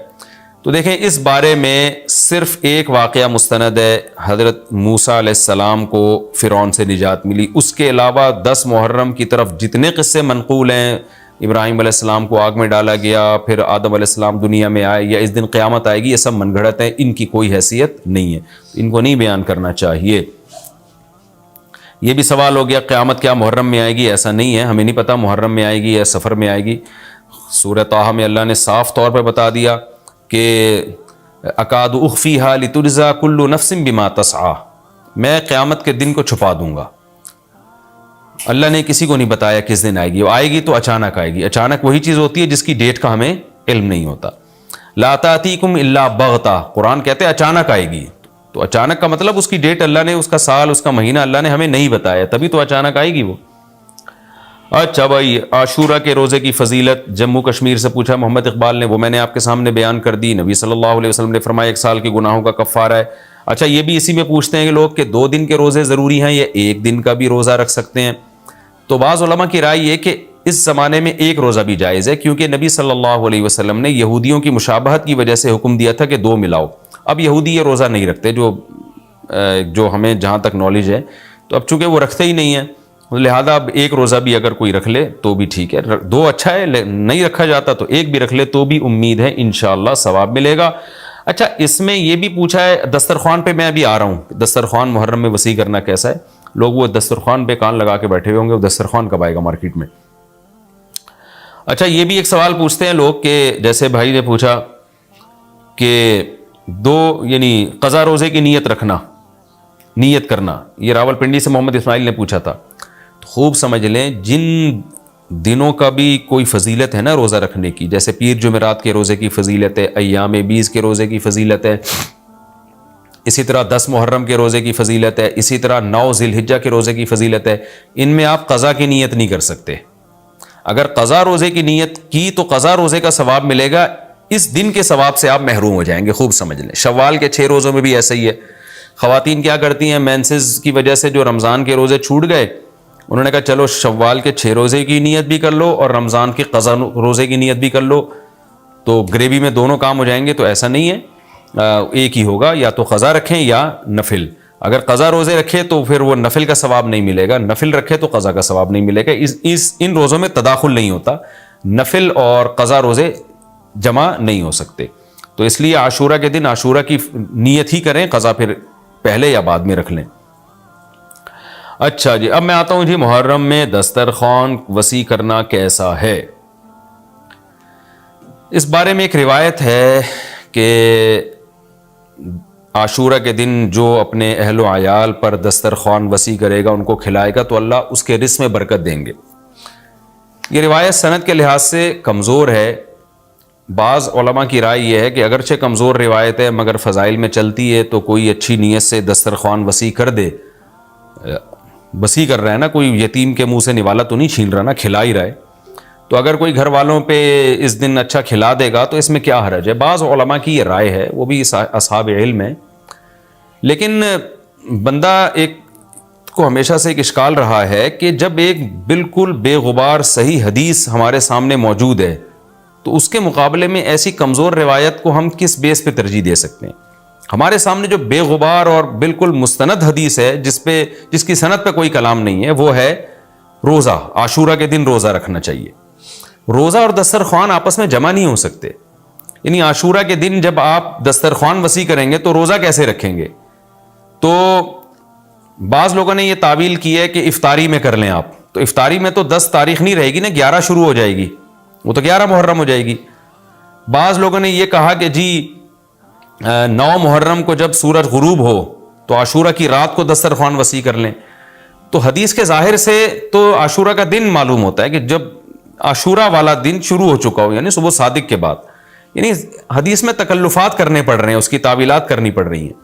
تو دیکھیں اس بارے میں صرف ایک واقعہ مستند ہے، حضرت موسیٰ علیہ السلام کو فرعون سے نجات ملی۔ اس کے علاوہ 10 محرم کی طرف جتنے قصے منقول ہیں، ابراہیم علیہ السلام کو آگ میں ڈالا گیا، پھر آدم علیہ السلام دنیا میں آئے، یا اس دن قیامت آئے گی، یہ سب من گھڑت ہیں، ان کی کوئی حیثیت نہیں ہے، ان کو نہیں بیان کرنا چاہیے۔ یہ بھی سوال ہو گیا قیامت کیا محرم میں آئے گی؟ ایسا نہیں ہے، ہمیں نہیں پتا محرم میں آئے گی یا سفر میں آئے گی۔ سورہ طٰہٰ میں اللہ نے صاف طور پر بتا دیا کہ اکاد اخفیہا لتجزا کل نفس بما تسعی، میں قیامت کے دن کو چھپا دوں گا۔ اللہ نے کسی کو نہیں بتایا کس دن آئے گی، وہ آئے گی تو اچانک آئے گی۔ اچانک وہی چیز ہوتی ہے جس کی ڈیٹ کا ہمیں علم نہیں ہوتا۔ لا تأتیکم الا بغتہ، قرآن کہتے ہیں اچانک آئے گی، تو اچانک کا مطلب اس کی ڈیٹ اللہ نے، اس کا سال، اس کا مہینہ اللہ نے ہمیں نہیں بتایا، تبھی تو اچانک آئے گی وہ۔ اچھا بھائی، عاشورہ کے روزے کی فضیلت جموں کشمیر سے پوچھا محمد اقبال نے، وہ میں نے آپ کے سامنے بیان کر دی۔ نبی صلی اللہ علیہ وسلم نے فرمایا 1 سال کے گناہوں کا کفارہ ہے۔ اچھا یہ بھی اسی میں پوچھتے ہیں کہ لوگ کہ 2 دن کے روزے ضروری ہیں یا 1 دن کا بھی روزہ رکھ سکتے ہیں؟ تو بعض علماء کی رائے یہ کہ اس زمانے میں 1 روزہ بھی جائز ہے، کیونکہ نبی صلی اللہ علیہ وسلم نے یہودیوں کی مشابہت کی وجہ سے حکم دیا تھا کہ 2 ملاؤ۔ اب یہودی یہ روزہ نہیں رکھتے، جو ہمیں جہاں تک نالج ہے، تو اب چونکہ وہ رکھتے ہی نہیں ہیں، لہذا اب 1 روزہ بھی اگر کوئی رکھ لے تو بھی ٹھیک ہے، 2 اچھا ہے، نہیں رکھا جاتا تو 1 بھی رکھ لے تو بھی امید ہے انشاءاللہ ثواب ملے گا۔ اچھا اس میں یہ بھی پوچھا ہے دسترخوان پہ، میں ابھی آ رہا ہوں، دسترخوان محرم میں وسیع کرنا کیسا ہے؟ لوگ وہ دسترخوان پہ کان لگا کے بیٹھے ہوئے ہوں گے، وہ دسترخوان کب آئے گا مارکیٹ میں؟ اچھا یہ بھی ایک سوال پوچھتے ہیں لوگ کہ جیسے بھائی نے پوچھا کہ 2 یعنی قضا روزے کی نیت کرنا، یہ راول پنڈی سے محمد اسماعیل نے پوچھا تھا۔ تو خوب سمجھ لیں، جن دنوں کا بھی کوئی فضیلت ہے نا روزہ رکھنے کی، جیسے پیر جمعرات کے روزے کی فضیلت ہے، ایام 20 کے روزے کی فضیلت ہے، اسی طرح 10 محرم کے روزے کی فضیلت ہے، اسی طرح 9 ذی الحجہ کے روزے کی فضیلت ہے، ان میں آپ قضا کی نیت نہیں کر سکتے۔ اگر قضا روزے کی نیت کی تو قضا روزے کا ثواب ملے گا، اس دن کے ثواب سے آپ محروم ہو جائیں گے، خوب سمجھ لیں۔ شوال کے 6 روزوں میں بھی ایسا ہی ہے۔ خواتین کیا کرتی ہیں، مینسز کی وجہ سے جو رمضان کے روزے چھوٹ گئے، انہوں نے کہا چلو شوال کے 6 روزے کی نیت بھی کر لو اور رمضان کے قضا روزے کی نیت بھی کر لو، تو گریوی میں دونوں کام ہو جائیں گے۔ تو ایسا نہیں ہے، ایک ہی ہوگا، یا تو قضا رکھیں یا نفل۔ اگر قضا روزے رکھے تو پھر وہ نفل کا ثواب نہیں ملے گا, نفل رکھے تو قضا کا ثواب نہیں ملے گا. ان روزوں میں تداخل نہیں ہوتا, نفل اور قضا روزے جمع نہیں ہو سکتے. تو اس لیے عاشورہ کے دن عاشورہ کی نیت ہی کریں, قضا پھر پہلے یا بعد میں رکھ لیں. اچھا جی, اب میں آتا ہوں جی محرم میں دسترخوان وسیع کرنا کیسا ہے. اس بارے میں ایک روایت ہے کہ عاشورہ کے دن جو اپنے اہل و عیال پر دسترخوان وسیع کرے گا, ان کو کھلائے گا, تو اللہ اس کے رزق میں برکت دیں گے. یہ روایت سند کے لحاظ سے کمزور ہے. بعض علماء کی رائے یہ ہے کہ اگرچہ کمزور روایت ہے مگر فضائل میں چلتی ہے, تو کوئی اچھی نیت سے دسترخوان وسیع کر دے. وسیع کر رہا ہے نا, کوئی یتیم کے منہ سے نوالا تو نہیں چھین رہا نا, کھلا ہی رہا ہے. تو اگر کوئی گھر والوں پہ اس دن اچھا کھلا دے گا تو اس میں کیا حرج ہے. بعض علماء کی یہ رائے ہے, وہ بھی اصحاب علم ہے. لیکن بندہ ایک کو ہمیشہ سے ایک اشکال رہا ہے کہ جب ایک بالکل بے غبار صحیح حدیث ہمارے سامنے موجود ہے, تو اس کے مقابلے میں ایسی کمزور روایت کو ہم کس بیس پہ ترجیح دے سکتے ہیں. ہمارے سامنے جو بے غبار اور بالکل مستند حدیث ہے, جس کی سند پہ کوئی کلام نہیں ہے, وہ ہے روزہ. عاشورہ کے دن روزہ رکھنا چاہیے. روزہ اور دسترخوان آپس میں جمع نہیں ہو سکتے. یعنی عاشورہ کے دن جب آپ دسترخوان وسیع کریں گے تو روزہ کیسے رکھیں گے؟ تو بعض لوگوں نے یہ تعویل کی ہے کہ افطاری میں کر لیں آپ. تو افطاری میں تو 10 تاریخ نہیں رہے گی نا, 11 شروع ہو جائے گی, وہ تو 11 محرم ہو جائے گی. بعض لوگوں نے یہ کہا کہ جی 9 محرم کو جب سورج غروب ہو تو عاشورہ کی رات کو دسترخوان وسیع کر لیں. تو حدیث کے ظاہر سے تو عاشورہ کا دن معلوم ہوتا ہے کہ جب عاشورہ والا دن شروع ہو چکا ہو, یعنی صبح صادق کے بعد. یعنی حدیث میں تکلفات کرنے پڑ رہے ہیں, اس کی تعویلات کرنی پڑ رہی ہیں.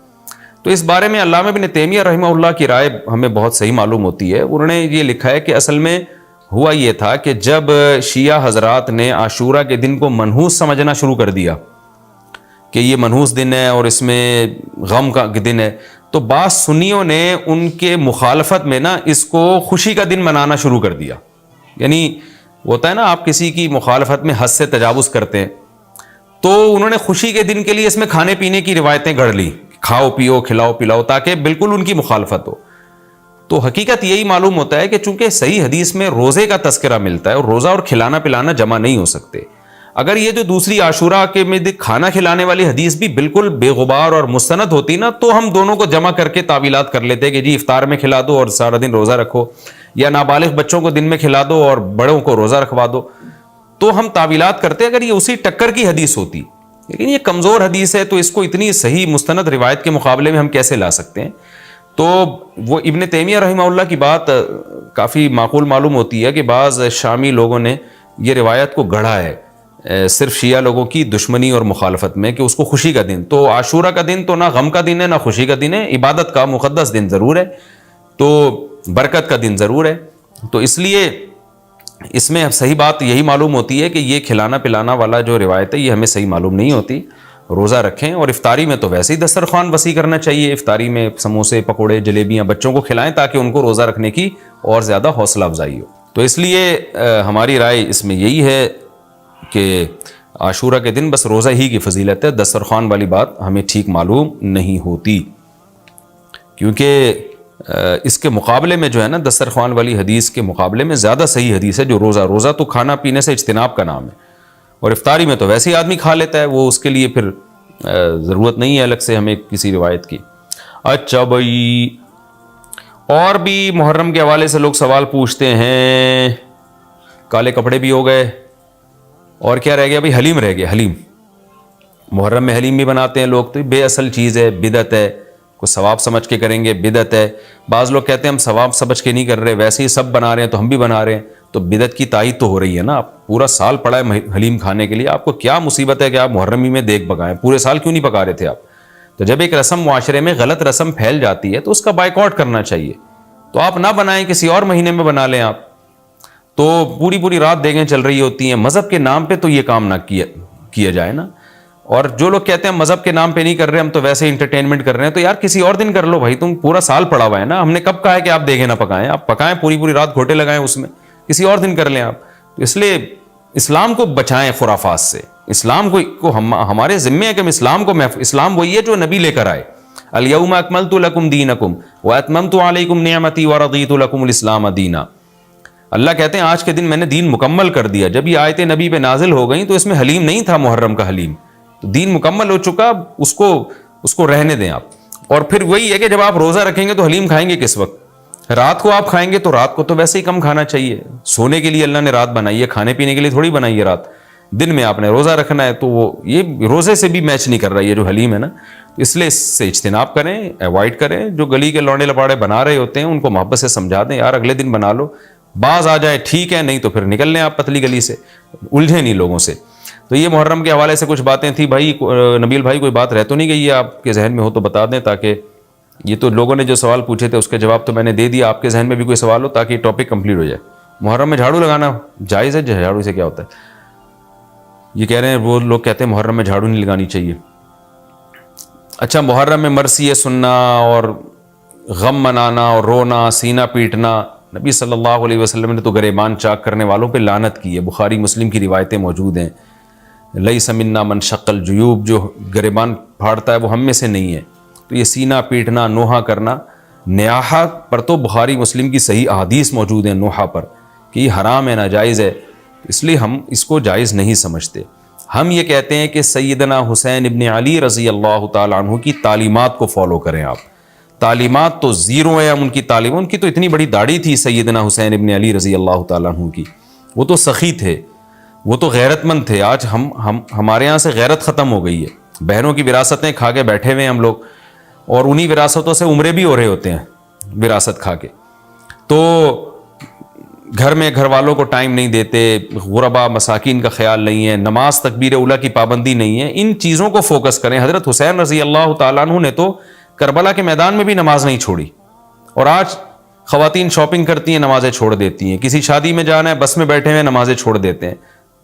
تو اس بارے میں علامہ ابن تیمیہ رحمہ اللہ کی رائے ہمیں بہت صحیح معلوم ہوتی ہے. انہوں نے یہ لکھا ہے کہ اصل میں ہوا یہ تھا کہ جب شیعہ حضرات نے عاشورہ کے دن کو منحوس سمجھنا شروع کر دیا کہ یہ منحوس دن ہے اور اس میں غم کا دن ہے, تو بعض سنیوں نے ان کے مخالفت میں نا اس کو خوشی کا دن منانا شروع کر دیا. یعنی ہوتا ہے نا, آپ کسی کی مخالفت میں حد سے تجاوز کرتے ہیں, تو انہوں نے خوشی کے دن کے لیے اس میں کھانے پینے کی روایتیں گڑھ لی, کھاؤ پیو کھلاؤ پلاؤ, تاکہ بالکل ان کی مخالفت ہو. تو حقیقت یہی معلوم ہوتا ہے کہ چونکہ صحیح حدیث میں روزے کا تذکرہ ملتا ہے, اور روزہ اور کھلانا پلانا جمع نہیں ہو سکتے. اگر یہ جو دوسری عاشورہ کے میں کھانا کھلانے والی حدیث بھی بالکل بے غبار اور مستند ہوتی نا, تو ہم دونوں کو جمع کر کے تعویلات کر لیتے کہ جی افطار میں کھلا دو اور سارا دن روزہ رکھو, یا نابالغ بچوں کو دن میں کھلا دو اور بڑوں کو روزہ رکھوا دو. تو ہم تعویلات کرتے اگر یہ اسی ٹکر کی حدیث ہوتی. لیکن یہ کمزور حدیث ہے, تو اس کو اتنی صحیح مستند روایت کے مقابلے میں ہم کیسے لا سکتے ہیں. تو وہ ابن تیمیہ رحمہ اللہ کی بات کافی معقول معلوم ہوتی ہے کہ بعض شامی لوگوں نے یہ روایت کو گڑھا ہے صرف شیعہ لوگوں کی دشمنی اور مخالفت میں, کہ اس کو خوشی کا دن. تو عاشورہ کا دن تو نہ غم کا دن ہے نہ خوشی کا دن ہے, عبادت کا مقدس دن ضرور ہے, تو برکت کا دن ضرور ہے. تو اس لیے اس میں صحیح بات یہی معلوم ہوتی ہے کہ یہ کھلانا پلانا والا جو روایت ہے یہ ہمیں صحیح معلوم نہیں ہوتی. روزہ رکھیں, اور افطاری میں تو ویسے ہی دسترخوان وسیع کرنا چاہیے. افطاری میں سموسے پکوڑے جلیبیاں بچوں کو کھلائیں تاکہ ان کو روزہ رکھنے کی اور زیادہ حوصلہ افزائی ہو. تو اس لیے ہماری رائے اس میں یہی ہے کہ عاشورہ کے دن بس روزہ ہی کی فضیلت ہے, دسترخوان والی بات ہمیں ٹھیک معلوم نہیں ہوتی. کیونکہ اس کے مقابلے میں جو ہے نا, دسترخوان والی حدیث کے مقابلے میں زیادہ صحیح حدیث ہے جو روزہ تو کھانا پینے سے اجتناب کا نام ہے, اور افطاری میں تو ویسے ہی آدمی کھا لیتا ہے, وہ اس کے لیے پھر ضرورت نہیں ہے الگ سے ہمیں کسی روایت کی. اچھا بھائی, اور بھی محرم کے حوالے سے لوگ سوال پوچھتے ہیں. کالے کپڑے بھی ہو گئے, اور کیا رہ گیا بھائی؟ حلیم رہ گیا. حلیم محرم میں حلیم بھی بناتے ہیں لوگ, تو بے اصل چیز ہے, بدعت ہے. کوئی ثواب سمجھ کے کریں گے بدعت ہے. بعض لوگ کہتے ہیں ہم ثواب سمجھ کے نہیں کر رہے, ویسے ہی سب بنا رہے ہیں تو ہم بھی بنا رہے ہیں. تو بدعت کی تائید تو ہو رہی ہے نا. آپ پورا سال پڑا ہے حلیم کھانے کے لیے, آپ کو کیا مصیبت ہے کہ آپ محرم ہی میں دیگ پکائیں؟ پورے سال کیوں نہیں پکا رہے تھے آپ؟ تو جب ایک رسم معاشرے میں غلط رسم پھیل جاتی ہے تو اس کا بائیکاٹ کرنا چاہیے. تو آپ نہ بنائیں, کسی اور مہینے میں بنا لیں آپ. تو پوری رات دیگیں چل رہی ہوتی ہیں. مذہب کے نام پہ تو یہ کام نہ کیا جائے نا. اور جو لوگ کہتے ہیں مذہب کے نام پہ نہیں کر رہے, ہم تو ویسے انٹرٹینمنٹ کر رہے ہیں, تو یار کسی اور دن کر لو بھائی. تم پورا سال پڑا ہوا ہے نا, ہم نے کب کہا ہے کہ آپ دیگیں نہ پکائیں؟ آپ پکائیں, پوری رات گھوٹے لگائیں اس میں, کسی اور دن کر لیں آپ. تو اس لیے اسلام کو بچائیں خرافات سے. اسلام کو ہمارے ذمے ہے کہ ہم اسلام کو اسلام وہی ہے جو نبی لے کر آئے. الیوم اکملت لکم دینکم واتممت علیکم نعمتی ورضیت لکم الاسلام دینا. اللہ کہتے ہیں آج کے دن میں نے دین مکمل کر دیا. جب یہ آیتیں نبی پہ نازل ہو گئیں تو اس میں حلیم نہیں تھا، محرم کا حلیم. تو دین مکمل ہو چکا، اس کو رہنے دیں آپ. اور پھر وہی ہے کہ جب آپ روزہ رکھیں گے تو حلیم کھائیں گے کس وقت؟ رات کو آپ کھائیں گے تو رات کو تو ویسے ہی کم کھانا چاہیے. سونے کے لیے اللہ نے رات بنائی ہے، کھانے پینے کے لیے تھوڑی بنائی ہے رات. دن میں آپ نے روزہ رکھنا ہے، تو وہ یہ روزے سے بھی میچ نہیں کر رہا یہ جو حلیم ہے نا. اس لیے اس سے اجتناب کریں، ایوائڈ کریں. جو گلی کے لونڈے لپاڑے بنا رہے ہوتے ہیں ان کو محبت سے سمجھا دیں، یار اگلے دن بنا لو، باز آ جائے ٹھیک ہے، نہیں تو پھر نکل لیں آپ پتلی گلی سے، الجھے نہیں لوگوں سے. تو یہ محرم کے حوالے سے کچھ باتیں تھیں. بھائی نبیل بھائی کوئی بات رہ تو نہیں گئی ہے آپ کے ذہن میں ہو تو بتا دیں، تاکہ یہ تو لوگوں نے جو سوال پوچھے تھے اس کے جواب تو میں نے دے دیا. آپ کے ذہن میں بھی کوئی سوال ہو تاکہ یہ ٹاپک کمپلیٹ ہو جائے. محرم میں جھاڑو لگانا جائز ہے؟ جھاڑو سے کیا ہوتا ہے؟ یہ کہہ رہے ہیں وہ لوگ کہتے ہیں محرم میں جھاڑو نہیں لگانی چاہیے. اچھا، محرم میں مرثیے سننا اور غم منانا اور رونا، سینہ پیٹنا، نبی صلی اللہ علیہ وسلم نے تو گریبان چاک کرنے والوں پہ لعنت کی ہے. بخاری مسلم کی روایتیں موجود ہیں. لیس منا من شق الجیوب، جو گریبان پھاڑتا ہے وہ ہم میں سے نہیں ہے. تو یہ سینہ پیٹنا، نوحہ کرنا، نیاحہ پر تو بخاری مسلم کی صحیح احادیث موجود ہیں نوحہ پر کہ یہ حرام ہے، ناجائز ہے. اس لیے ہم اس کو جائز نہیں سمجھتے. ہم یہ کہتے ہیں کہ سیدنا حسین ابن علی رضی اللہ تعالیٰ عنہ کی تعلیمات کو فالو کریں آپ. تعلیمات تو زیرو ہیں ان کی تعلیم. ان کی تو اتنی بڑی داڑھی تھی سیدنا حسین ابن علی رضی اللہ تعالیٰ عنہ کی. وہ تو سخی تھے، وہ تو غیرت مند تھے. آج ہمارے یہاں سے غیرت ختم ہو گئی ہے. بہنوں کی وراثتیں کھا کے بیٹھے ہوئے ہیں ہم لوگ، اور انہی وراثتوں سے عمرے بھی ہو رہے ہوتے ہیں وراثت کھا کے. تو گھر میں گھر والوں کو ٹائم نہیں دیتے، غربا مساکین کا خیال نہیں ہے، نماز تکبیر اولیٰ کی پابندی نہیں ہے. ان چیزوں کو فوکس کریں. حضرت حسین رضی اللہ تعالیٰ عنہ نے تو کربلا کے میدان میں بھی نماز نہیں چھوڑی. اور آج خواتین شاپنگ کرتی ہیں، نمازیں چھوڑ دیتی ہیں. کسی شادی میں جانا ہے، بس میں بیٹھے ہوئے نمازیں چھوڑ دیتے ہیں.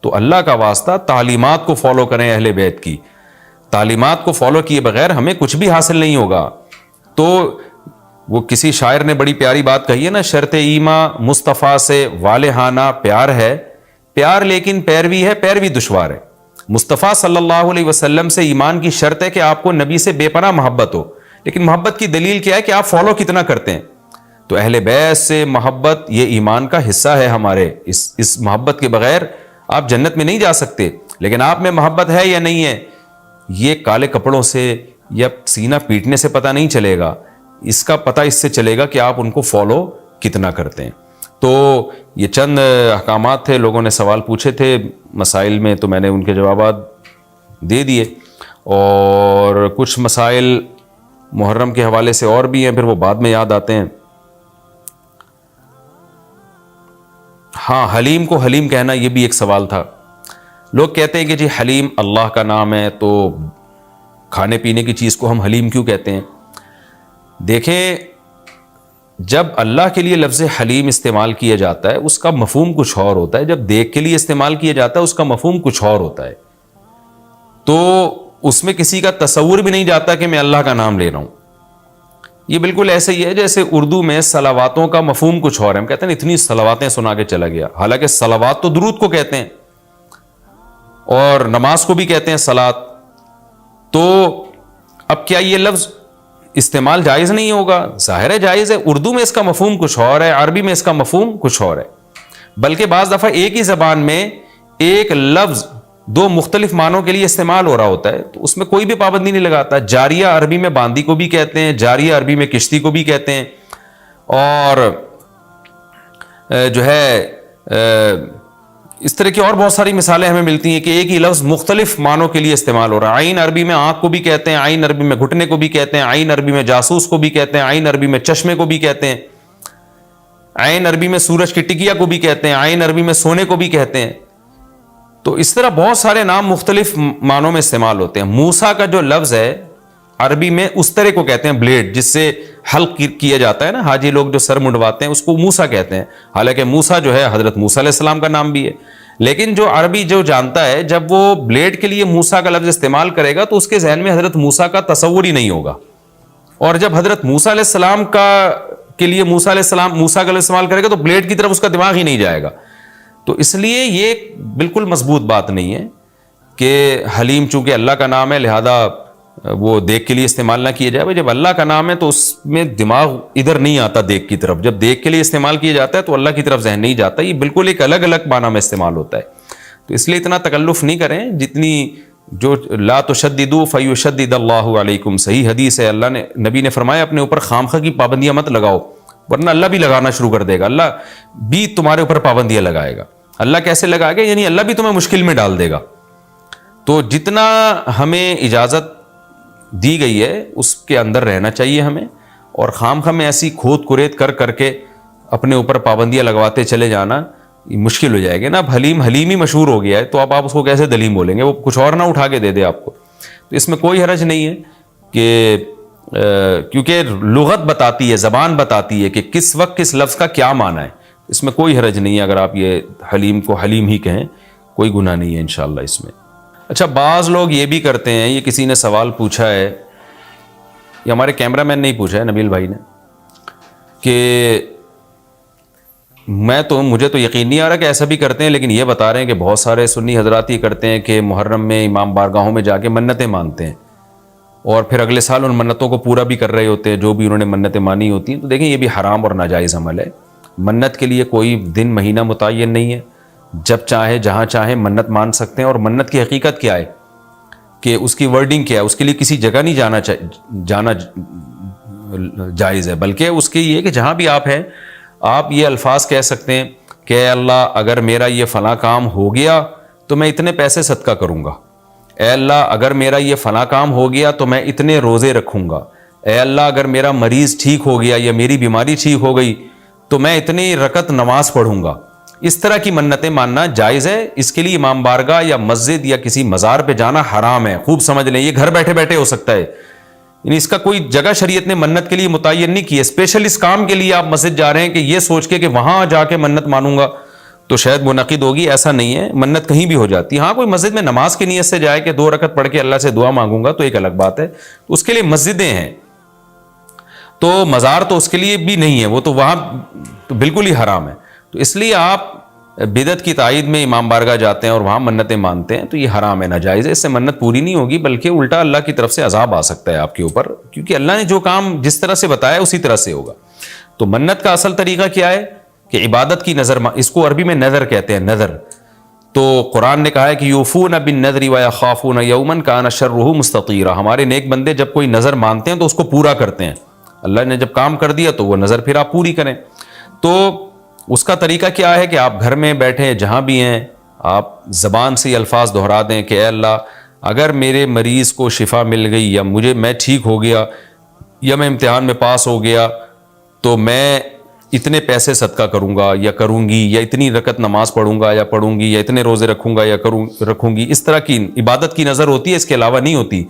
تو اللہ کا واسطہ تعلیمات کو فالو کریں اہل بیت کی. تعلیمات کو فالو کیے بغیر ہمیں کچھ بھی حاصل نہیں ہوگا. تو وہ کسی شاعر نے بڑی پیاری بات کہی ہے نا، شرط ایماں مصطفیٰ سے والہانہ پیار ہے، پیار لیکن پیروی ہے، پیروی دشوار ہے. مصطفیٰ صلی اللہ علیہ وسلم سے ایمان کی شرط ہے کہ آپ کو نبی سے بے پناہ محبت ہو. لیکن محبت کی دلیل کیا ہے کہ آپ فالو کتنا کرتے ہیں. تو اہل بیت سے محبت یہ ایمان کا حصہ ہے ہمارے. اس محبت کے بغیر آپ جنت میں نہیں جا سکتے. لیکن آپ میں محبت ہے یا نہیں ہے، یہ کالے کپڑوں سے یا سینہ پیٹنے سے پتہ نہیں چلے گا. اس کا پتہ اس سے چلے گا کہ آپ ان کو فالو کتنا کرتے ہیں. تو یہ چند احکامات تھے. لوگوں نے سوال پوچھے تھے مسائل میں، تو میں نے ان کے جوابات دے دیے. اور کچھ مسائل محرم کے حوالے سے اور بھی ہیں، پھر وہ بعد میں یاد آتے ہیں. ہاں، حلیم کو حلیم کہنا یہ بھی ایک سوال تھا. لوگ کہتے ہیں کہ جی حلیم اللہ کا نام ہے، تو کھانے پینے کی چیز کو ہم حلیم کیوں کہتے ہیں؟ دیکھیں، جب اللہ کے لیے لفظ حلیم استعمال کیا جاتا ہے اس کا مفہوم کچھ اور ہوتا ہے. جب دیکھ کے لیے استعمال کیا جاتا ہے اس کا مفہوم کچھ اور ہوتا ہے. تو اس میں کسی کا تصور بھی نہیں جاتا کہ میں اللہ کا نام لے رہا ہوں. یہ بالکل ایسے ہی ہے جیسے اردو میں صلواتوں کا مفہوم کچھ اور ہے. ہم کہتے ہیں اتنی صلواتیں سنا کے چلا گیا، حالانکہ صلوات تو درود کو کہتے ہیں، اور نماز کو بھی کہتے ہیں صلات. تو اب کیا یہ لفظ استعمال جائز نہیں ہوگا؟ ظاہر ہے جائز ہے. اردو میں اس کا مفہوم کچھ اور ہے، عربی میں اس کا مفہوم کچھ اور ہے. بلکہ بعض دفعہ ایک ہی زبان میں ایک لفظ دو مختلف معنوں کے لیے استعمال ہو رہا ہوتا ہے، تو اس میں کوئی بھی پابندی نہیں لگاتا. جاریہ عربی میں باندی کو بھی کہتے ہیں، جاریہ عربی میں کشتی کو بھی کہتے ہیں. اور جو ہے اس طرح کی اور بہت ساری مثالیں ہمیں ملتی ہیں کہ ایک ہی لفظ مختلف معنوں کے لیے استعمال ہو رہا ہے. عین عربی میں آنکھ کو بھی کہتے ہیں، عین عربی میں گھٹنے کو بھی کہتے ہیں، عین عربی میں جاسوس کو بھی کہتے ہیں، عین عربی میں چشمے کو بھی کہتے ہیں، عین عربی میں سورج کی ٹکیا کو بھی کہتے ہیں، عین عربی میں سونے کو بھی کہتے ہیں. تو اس طرح بہت سارے نام مختلف معنوں میں استعمال ہوتے ہیں. موسیٰ کا جو لفظ ہے عربی میں اس طرح کو کہتے ہیں بلیڈ، جس سے حلق کیا جاتا ہے نا، حاجی لوگ جو سر منڈواتے ہیں اس کو موسیٰ کہتے ہیں. حالانکہ موسیٰ جو ہے حضرت موسیٰ علیہ السلام کا نام بھی ہے. لیکن جو عربی جو جانتا ہے جب وہ بلیڈ کے لیے موسیٰ کا لفظ استعمال کرے گا تو اس کے ذہن میں حضرت موسیٰ کا تصور ہی نہیں ہوگا. اور جب حضرت موسیٰ علیہ السلام کے لیے موسیٰ کا لفظ استعمال کرے گا تو بلیڈ کی طرف اس کا دماغ ہی نہیں جائے گا. تو اس لیے یہ بالکل مضبوط بات نہیں ہے کہ حلیم چونکہ اللہ کا نام ہے لہذا وہ دیکھ کے لیے استعمال نہ کیا جائے. بھائی جب اللہ کا نام ہے تو اس میں دماغ ادھر نہیں آتا دیکھ کی طرف. جب دیکھ کے لیے استعمال کیا جاتا ہے تو اللہ کی طرف ذہن نہیں جاتا. یہ بالکل ایک الگ الگ معنی میں استعمال ہوتا ہے. تو اس لیے اتنا تکلف نہیں کریں جتنی جو لا تشددوا فیشدد اللہ علیکم. صحیح حدیث ہے, اللہ نے نبی نے فرمایا اپنے اوپر خامخواہ کی پابندیاں مت لگاؤ, ورنہ اللہ بھی لگانا شروع کر دے گا. اللہ بھی تمہارے اوپر پابندیاں لگائے گا. اللہ کیسے لگائے گا؟ یعنی اللہ بھی تمہیں مشکل میں ڈال دے گا. تو جتنا ہمیں اجازت دی گئی ہے اس کے اندر رہنا چاہیے ہمیں, اور خام میں ایسی کھود کرید کر کے اپنے اوپر پابندیاں لگواتے چلے جانا مشکل ہو جائے گا نا. اب حلیم ہی مشہور ہو گیا ہے تو اب آپ اس کو کیسے دلیم بولیں گے؟ وہ کچھ اور نہ اٹھا کے دے دے آپ کو. تو اس میں کوئی حرج نہیں ہے کہ کیونکہ لغت بتاتی ہے, زبان بتاتی ہے کہ کس وقت کس لفظ کا کیا معنی ہے. اس میں کوئی حرج نہیں ہے اگر آپ یہ حلیم کو حلیم ہی کہیں, کوئی گناہ نہیں ہے انشاءاللہ اس میں. اچھا, بعض لوگ یہ بھی کرتے ہیں, یہ کسی نے سوال پوچھا ہے, یہ ہمارے کیمرہ مین نے ہی پوچھا ہے, نبیل بھائی نے, کہ مجھے تو یقین نہیں آ رہا کہ ایسا بھی کرتے ہیں, لیکن یہ بتا رہے ہیں کہ بہت سارے سنی حضرات یہ کرتے ہیں کہ محرم میں امام بارگاہوں میں جا کے منتیں مانتے ہیں اور پھر اگلے سال ان منتوں کو پورا بھی کر رہے ہوتے ہیں جو بھی انہوں نے منتیں مانی ہوتی ہیں. تو دیکھیں یہ بھی حرام اور ناجائز عمل ہے. منت کے لیے کوئی دن مہینہ متعین نہیں ہے, جب چاہے جہاں چاہے منت مان سکتے ہیں. اور منت کی حقیقت کیا ہے کہ اس کی ورڈنگ کیا ہے, اس کے لیے کسی جگہ نہیں جانا جائز ہے, بلکہ اس کے یہ کہ جہاں بھی آپ ہیں آپ یہ الفاظ کہہ سکتے ہیں کہ اے اللہ اگر میرا یہ فلاں کام ہو گیا تو میں اتنے پیسے صدقہ کروں گا. اے اللہ اگر میرا یہ فلاں کام ہو گیا تو میں اتنے روزے رکھوں گا. اے اللہ اگر میرا مریض ٹھیک ہو گیا یا میری بیماری ٹھیک ہو گئی تو میں اتنی رکعت نماز پڑھوں گا. اس طرح کی منتیں ماننا جائز ہے. اس کے لیے امام بارگاہ یا مسجد یا کسی مزار پہ جانا حرام ہے. خوب سمجھ لیں, یہ گھر بیٹھے بیٹھے ہو سکتا ہے, یعنی اس کا کوئی جگہ شریعت نے منت کے لیے متعین نہیں کی ہے. اسپیشل اس کام کے لیے آپ مسجد جا رہے ہیں کہ یہ سوچ کے کہ وہاں جا کے منت مانوں گا تو شاید منعقد ہوگی, ایسا نہیں ہے. منت کہیں بھی ہو جاتی ہے. ہاں کوئی مسجد میں نماز کی نیت سے جائے کہ 2 رکعت پڑھ کے اللہ سے دعا مانگوں گا تو ایک الگ بات ہے, اس کے لیے مسجدیں ہیں. تو مزار تو اس کے لیے بھی نہیں ہے, وہ تو وہاں تو بالکل ہی حرام ہے. تو اس لیے آپ بدعت کی تائید میں امام بارگاہ جاتے ہیں اور وہاں منتیں مانتے ہیں تو یہ حرام ہے, ناجائز ہے. اس سے منت پوری نہیں ہوگی بلکہ الٹا اللہ کی طرف سے عذاب آ سکتا ہے آپ کے اوپر, کیونکہ اللہ نے جو کام جس طرح سے بتایا اسی طرح سے ہوگا. تو منت کا اصل طریقہ کیا ہے کہ عبادت کی نظر, اس کو عربی میں نظر کہتے ہیں, نظر. تو قرآن نے کہا ہے کہ یوفون بالنذر ویخافون یوما کان شرہ مستطیرا. ہمارے نیک بندے جب کوئی نظر مانتے ہیں تو اس کو پورا کرتے ہیں. اللہ نے جب کام کر دیا تو وہ نظر پھر آپ پوری کریں. تو اس کا طریقہ کیا ہے کہ آپ گھر میں بیٹھیں جہاں بھی ہیں آپ زبان سے یہ الفاظ دہرا دیں کہ اے اللہ اگر میرے مریض کو شفا مل گئی یا میں ٹھیک ہو گیا یا میں امتحان میں پاس ہو گیا تو میں اتنے پیسے صدقہ کروں گا یا کروں گی, یا اتنی رکعت نماز پڑھوں گا یا پڑھوں گی, یا اتنے روزے رکھوں گا یا رکھوں گی. اس طرح کی عبادت کی نظر ہوتی ہے, اس کے علاوہ نہیں ہوتی.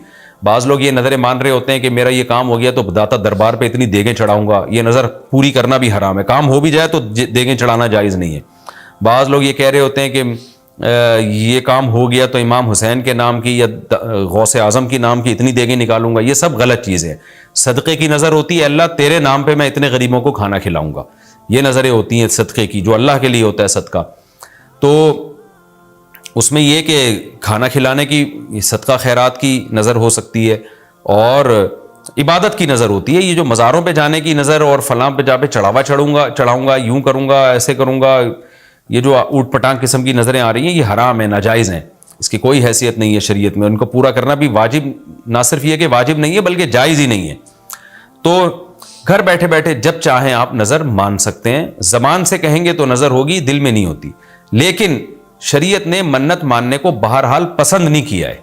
بعض لوگ یہ نظریں مان رہے ہوتے ہیں کہ میرا یہ کام ہو گیا تو داتا دربار پہ اتنی دیگیں چڑھاؤں گا. یہ نظر پوری کرنا بھی حرام ہے. کام ہو بھی جائے تو دیگیں چڑھانا جائز نہیں ہے. بعض لوگ یہ کہہ رہے ہوتے ہیں کہ یہ کام ہو گیا تو امام حسین کے نام کی یا غوث اعظم کی نام کی اتنی دیگیں نکالوں گا. یہ سب غلط چیزیں ہیں. صدقے کی نظر ہوتی ہے اللہ تیرے نام پہ میں اتنے غریبوں کو کھانا کھلاؤں گا. یہ نظریں ہوتی ہیں صدقے کی, جو اللہ کے لیے ہوتا ہے صدقہ. تو اس میں یہ کہ کھانا کھلانے کی صدقہ خیرات کی نظر ہو سکتی ہے اور عبادت کی نظر ہوتی ہے. یہ جو مزاروں پہ جانے کی نظر اور فلاں پہ جا پہ چڑھاؤں گا, یوں کروں گا, ایسے کروں گا, یہ جو اوٹ پٹانگ قسم کی نظریں آ رہی ہیں یہ حرام ہیں, ناجائز ہیں. اس کی کوئی حیثیت نہیں ہے شریعت میں. ان کو پورا کرنا بھی واجب, نہ صرف یہ کہ واجب نہیں ہے بلکہ جائز ہی نہیں ہے. تو گھر بیٹھے بیٹھے جب چاہیں آپ نظر مان سکتے ہیں. زبان سے کہیں گے تو نظر ہوگی, دل میں نہیں ہوتی. لیکن شریعت نے منت ماننے کو بہرحال پسند نہیں کیا ہے.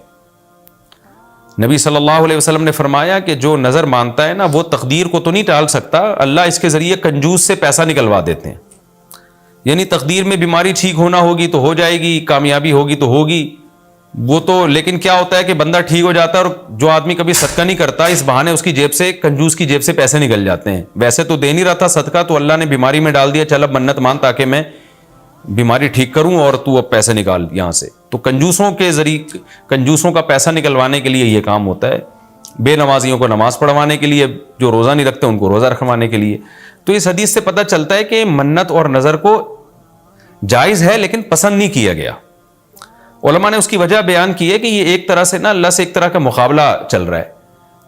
نبی صلی اللہ علیہ وسلم نے فرمایا کہ جو نظر مانتا ہے نا وہ تقدیر کو تو نہیں ٹال سکتا, اللہ اس کے ذریعے کنجوس سے پیسہ نکلوا دیتے ہیں. یعنی تقدیر میں بیماری ٹھیک ہونا ہوگی تو ہو جائے گی, کامیابی ہوگی تو ہوگی, وہ تو. لیکن کیا ہوتا ہے کہ بندہ ٹھیک ہو جاتا ہے اور جو آدمی کبھی صدقہ نہیں کرتا اس بہانے اس کی جیب سے, کنجوس کی جیب سے پیسے نکل جاتے ہیں. ویسے تو دے نہیں رہا تھا صدقہ, تو اللہ نے بیماری میں ڈال دیا, چل اب منت مان تاکہ میں بیماری ٹھیک کروں اور تو اب پیسے نکال یہاں سے. تو کنجوسوں کے ذریعے, کنجوسوں کا پیسہ نکلوانے کے لیے یہ کام ہوتا ہے. بے نمازیوں کو نماز پڑھوانے کے لیے, جو روزہ نہیں رکھتے ان کو روزہ رکھوانے کے لیے. تو اس حدیث سے پتہ چلتا ہے کہ منت اور نظر کو جائز ہے لیکن پسند نہیں کیا گیا. علماء نے اس کی وجہ بیان کی ہے کہ یہ ایک طرح سے نا اللہ سے ایک طرح کا مقابلہ چل رہا ہے.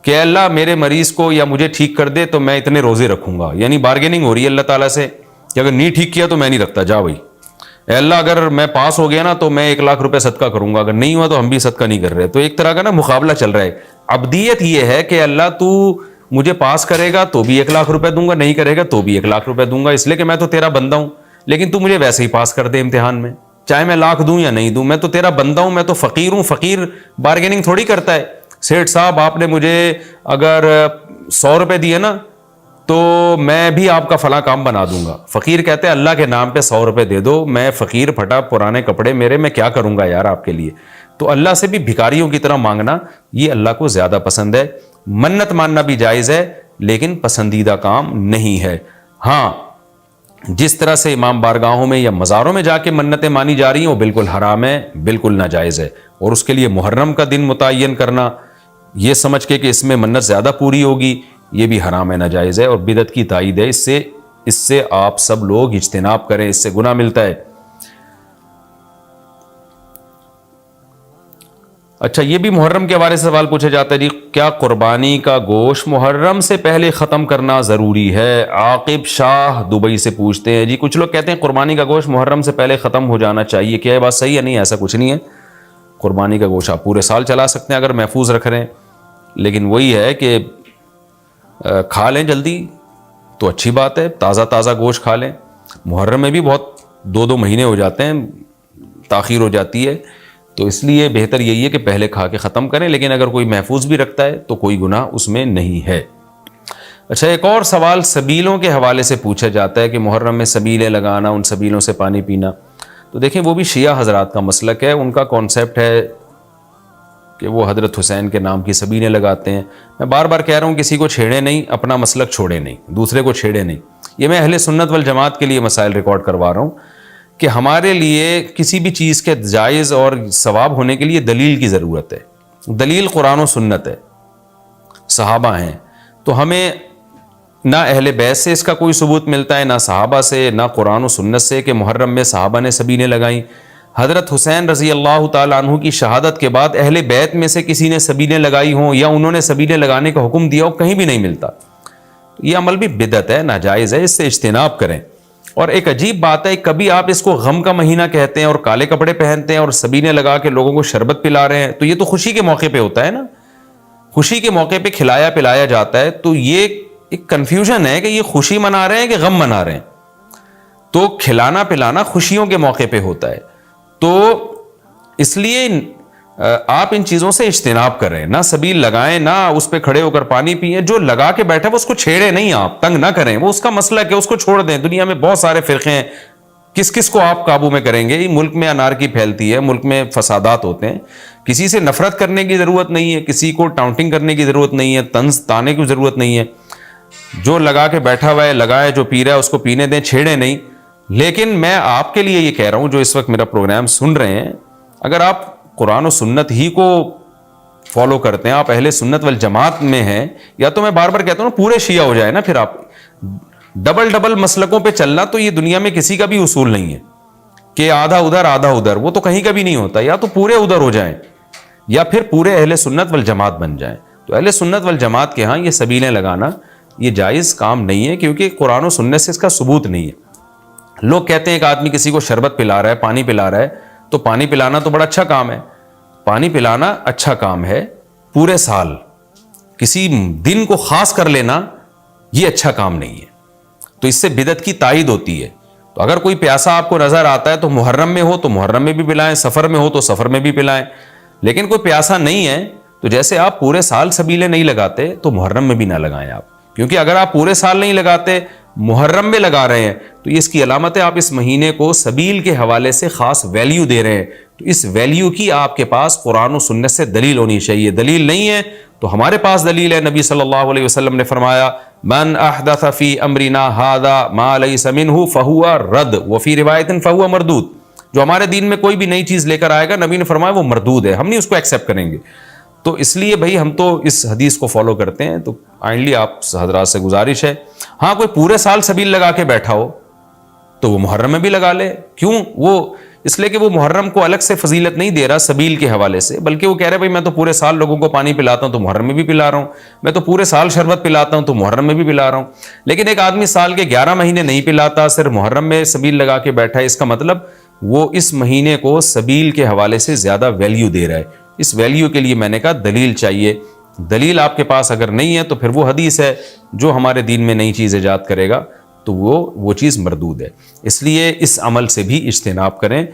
کہ اللہ میرے مریض کو یا مجھے ٹھیک کر دے تو میں اتنے روزے رکھوں گا، یعنی بارگیننگ ہو رہی ہے اللہ تعالیٰ سے کہ اگر نہیں ٹھیک کیا تو میں نہیں رکھتا، جا بھائی اے اللہ اگر میں پاس ہو گیا نا تو میں 1,00,000 روپے صدقہ کروں گا، اگر نہیں ہوا تو ہم بھی صدقہ نہیں کر رہے. تو ایک طرح کا نا مقابلہ چل رہا ہے. عبدیت یہ ہے کہ اللہ تو مجھے پاس کرے گا تو بھی 1,00,000 روپے دوں گا، نہیں کرے گا تو بھی 1,00,000 روپے دوں گا، اس لیے کہ میں تو تیرا بندہ ہوں. لیکن تو مجھے ویسے ہی پاس کر دے امتحان میں، چاہے میں 1,00,000 دوں یا نہیں دوں، میں تو تیرا بندہ ہوں، میں تو فقیر ہوں. فقیر بارگیننگ تھوڑی کرتا ہے. سیٹھ صاحب آپ نے مجھے اگر 100 روپے دیے نا تو میں بھی آپ کا فلاں کام بنا دوں گا. فقیر کہتے ہیں اللہ کے نام پہ 100 روپے دے دو، میں فقیر پھٹا پرانے کپڑے میرے، میں کیا کروں گا یار آپ کے لیے. تو اللہ سے بھی بھکاریوں کی طرح مانگنا یہ اللہ کو زیادہ پسند ہے. منت ماننا بھی جائز ہے لیکن پسندیدہ کام نہیں ہے. ہاں جس طرح سے امام بارگاہوں میں یا مزاروں میں جا کے منتیں مانی جا رہی ہیں وہ بالکل حرام ہے، بالکل ناجائز ہے. اور اس کے لیے محرم کا دن متعین کرنا یہ سمجھ کے کہ اس میں منت زیادہ پوری ہوگی، یہ بھی حرام ہے، ناجائز ہے اور بدعت کی تائید ہے. اس سے آپ سب لوگ اجتناب کریں، اس سے گناہ ملتا ہے. اچھا یہ بھی محرم کے حوالے سے سوال پوچھا جاتا ہے جی، کیا قربانی کا گوشت محرم سے پہلے ختم کرنا ضروری ہے؟ عاقب شاہ دبئی سے پوچھتے ہیں جی. کچھ لوگ کہتے ہیں قربانی کا گوشت محرم سے پہلے ختم ہو جانا چاہیے، کیا یہ بات صحیح ہے؟ نہیں، ایسا کچھ نہیں ہے. قربانی کا گوشت آپ پورے سال چلا سکتے ہیں اگر محفوظ رکھ رہے ہیں، لیکن وہی ہے کہ کھا لیں جلدی تو اچھی بات ہے، تازہ تازہ گوشت کھا لیں. محرم میں بھی بہت 2 مہینے ہو جاتے ہیں، تاخیر ہو جاتی ہے، تو اس لیے بہتر یہی ہے کہ پہلے کھا کے ختم کریں. لیکن اگر کوئی محفوظ بھی رکھتا ہے تو کوئی گناہ اس میں نہیں ہے. اچھا ایک اور سوال سبیلوں کے حوالے سے پوچھا جاتا ہے کہ محرم میں سبیلیں لگانا، ان سبیلوں سے پانی پینا. تو دیکھیں وہ بھی شیعہ حضرات کا مسلک ہے، ان کا کانسیپٹ ہے کہ وہ حضرت حسین کے نام کی سبیلیں لگاتے ہیں. میں بار بار کہہ رہا ہوں کسی کو چھیڑے نہیں، اپنا مسلک چھوڑے نہیں، دوسرے کو چھیڑے نہیں. یہ میں اہل سنت والجماعت کے لیے مسائل ریکارڈ کروا رہا ہوں کہ ہمارے لیے کسی بھی چیز کے جائز اور ثواب ہونے کے لیے دلیل کی ضرورت ہے. دلیل قرآن و سنت ہے، صحابہ ہیں. تو ہمیں نہ اہل بیت سے اس کا کوئی ثبوت ملتا ہے، نہ صحابہ سے، نہ قرآن و سنت سے کہ محرم میں صحابہ نے سبیلیں لگائیں. حضرت حسین رضی اللہ تعالیٰ عنہ کی شہادت کے بعد اہل بیت میں سے کسی نے سبیلیں لگائی ہوں یا انہوں نے سبیلیں لگانے کا حکم دیا ہو، کہیں بھی نہیں ملتا. یہ عمل بھی بدعت ہے، ناجائز ہے، اس سے اجتناب کریں. اور ایک عجیب بات ہے، کبھی آپ اس کو غم کا مہینہ کہتے ہیں اور کالے کپڑے پہنتے ہیں اور سبیلیں لگا کے لوگوں کو شربت پلا رہے ہیں. تو یہ تو خوشی کے موقع پہ ہوتا ہے نا، خوشی کے موقع پہ کھلایا پلایا جاتا ہے. تو یہ ایک کنفیوژن ہے کہ یہ خوشی منا رہے ہیں کہ غم منا رہے ہیں. تو کھلانا پلانا خوشیوں کے موقع پہ ہوتا ہے. تو اس لیے آپ ان چیزوں سے اجتناب کریں، نہ سبیل لگائیں، نہ اس پہ کھڑے ہو کر پانی پئیں. جو لگا کے بیٹھا وہ اس کو چھیڑے نہیں، آپ تنگ نہ کریں، وہ اس کا مسلک ہے، اس کو چھوڑ دیں. دنیا میں بہت سارے فرقے ہیں، کس کو آپ قابو میں کریں گے؟ ملک میں انارکی پھیلتی ہے، ملک میں فسادات ہوتے ہیں. کسی سے نفرت کرنے کی ضرورت نہیں ہے، کسی کو ٹاؤنٹنگ کرنے کی ضرورت نہیں ہے، طنز تانے کی ضرورت نہیں ہے. جو لگا کے بیٹھا ہوا ہے لگائے، جو پی رہا ہے اس کو پینے دیں، چھیڑے نہیں. لیکن میں آپ کے لیے یہ کہہ رہا ہوں جو اس وقت میرا پروگرام سن رہے ہیں، اگر آپ قرآن و سنت ہی کو فالو کرتے ہیں، آپ اہل سنت والجماعت میں ہیں، یا تو میں بار بار کہتا ہوں نا پورے شیعہ ہو جائے نا. پھر آپ ڈبل مسلکوں پہ چلنا تو یہ دنیا میں کسی کا بھی اصول نہیں ہے کہ آدھا ادھر آدھا ادھر، وہ تو کہیں کا بھی نہیں ہوتا. یا تو پورے ادھر ہو جائیں یا پھر پورے اہل سنت والجماعت بن جائیں. تو اہل سنت والجماعت کے ہاں یہ سبیلیں لگانا یہ جائز کام نہیں ہے، کیونکہ قرآن و سنت سے اس کا ثبوت نہیں ہے. لوگ کہتے ہیں کہ آدمی کسی کو شربت پلا رہا ہے، پانی پلا رہا ہے، تو پانی پلانا تو بڑا اچھا کام ہے. پانی پلانا اچھا کام ہے، پورے سال کسی دن کو خاص کر لینا یہ اچھا کام نہیں ہے. تو اس سے بدعت کی تائید ہوتی ہے. تو اگر کوئی پیاسا آپ کو نظر آتا ہے تو محرم میں ہو تو محرم میں بھی پلائیں، سفر میں ہو تو سفر میں بھی پلائیں. لیکن کوئی پیاسا نہیں ہے تو جیسے آپ پورے سال سبیلیں نہیں لگاتے تو محرم میں بھی نہ لگائیں آپ. کیونکہ اگر آپ پورے سال نہیں لگاتے، محرم میں لگا رہے ہیں، تو یہ اس کی علامت ہے آپ اس مہینے کو سبیل کے حوالے سے خاص ویلیو دے رہے ہیں. تو اس ویلیو کی آپ کے پاس قرآن و سنت سے دلیل ہونی چاہیے. دلیل نہیں ہے تو ہمارے پاس دلیل ہے. نبی صلی اللہ علیہ وسلم نے فرمایا من احدث فی امرنا ھذا ما لیس منہ فہو رد وفی روایت فہو مردود. جو ہمارے دین میں کوئی بھی نئی چیز لے کر آئے گا، نبی نے فرمایا وہ مردود ہے، ہم نہیں اس کو ایکسیپٹ کریں گے. تو اس لیے بھائی ہم تو اس حدیث کو فالو کرتے ہیں. تو کائنڈلی آپ حضرات سے گزارش ہے، ہاں کوئی پورے سال سبیل لگا کے بیٹھا ہو تو وہ محرم میں بھی لگا لے. کیوں؟ وہ اس لیے کہ وہ محرم کو الگ سے فضیلت نہیں دے رہا سبیل کے حوالے سے، بلکہ وہ کہہ رہے بھائی میں تو پورے سال لوگوں کو پانی پلاتا ہوں تو محرم میں بھی پلا رہا ہوں، میں تو پورے سال شربت پلاتا ہوں تو محرم میں بھی پلا رہا ہوں۔ لیکن ایک آدمی سال کے 11 مہینے نہیں پلاتا، صرف محرم میں سبیل لگا کے بیٹھا ہے، اس کا مطلب وہ اس مہینے کو سبیل کے حوالے سے زیادہ ویلیو دے رہا ہے۔ اس ویلیو کے لیے میں نے کہا دلیل چاہیے، دلیل آپ کے پاس اگر نہیں ہے تو پھر وہ حدیث ہے جو ہمارے دین میں نئی چیز ایجاد کرے گا تو وہ چیز مردود ہے۔ اس لیے اس عمل سے بھی اجتناب کریں۔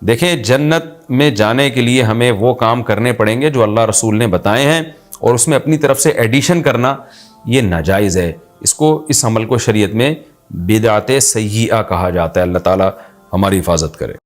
دیکھیں جنت میں جانے کے لیے ہمیں وہ کام کرنے پڑیں گے جو اللہ رسول نے بتائے ہیں، اور اس میں اپنی طرف سے ایڈیشن کرنا یہ ناجائز ہے۔ اس عمل کو شریعت میں بدعت سیئہ کہا جاتا ہے۔ اللہ تعالی ہماری حفاظت کرے۔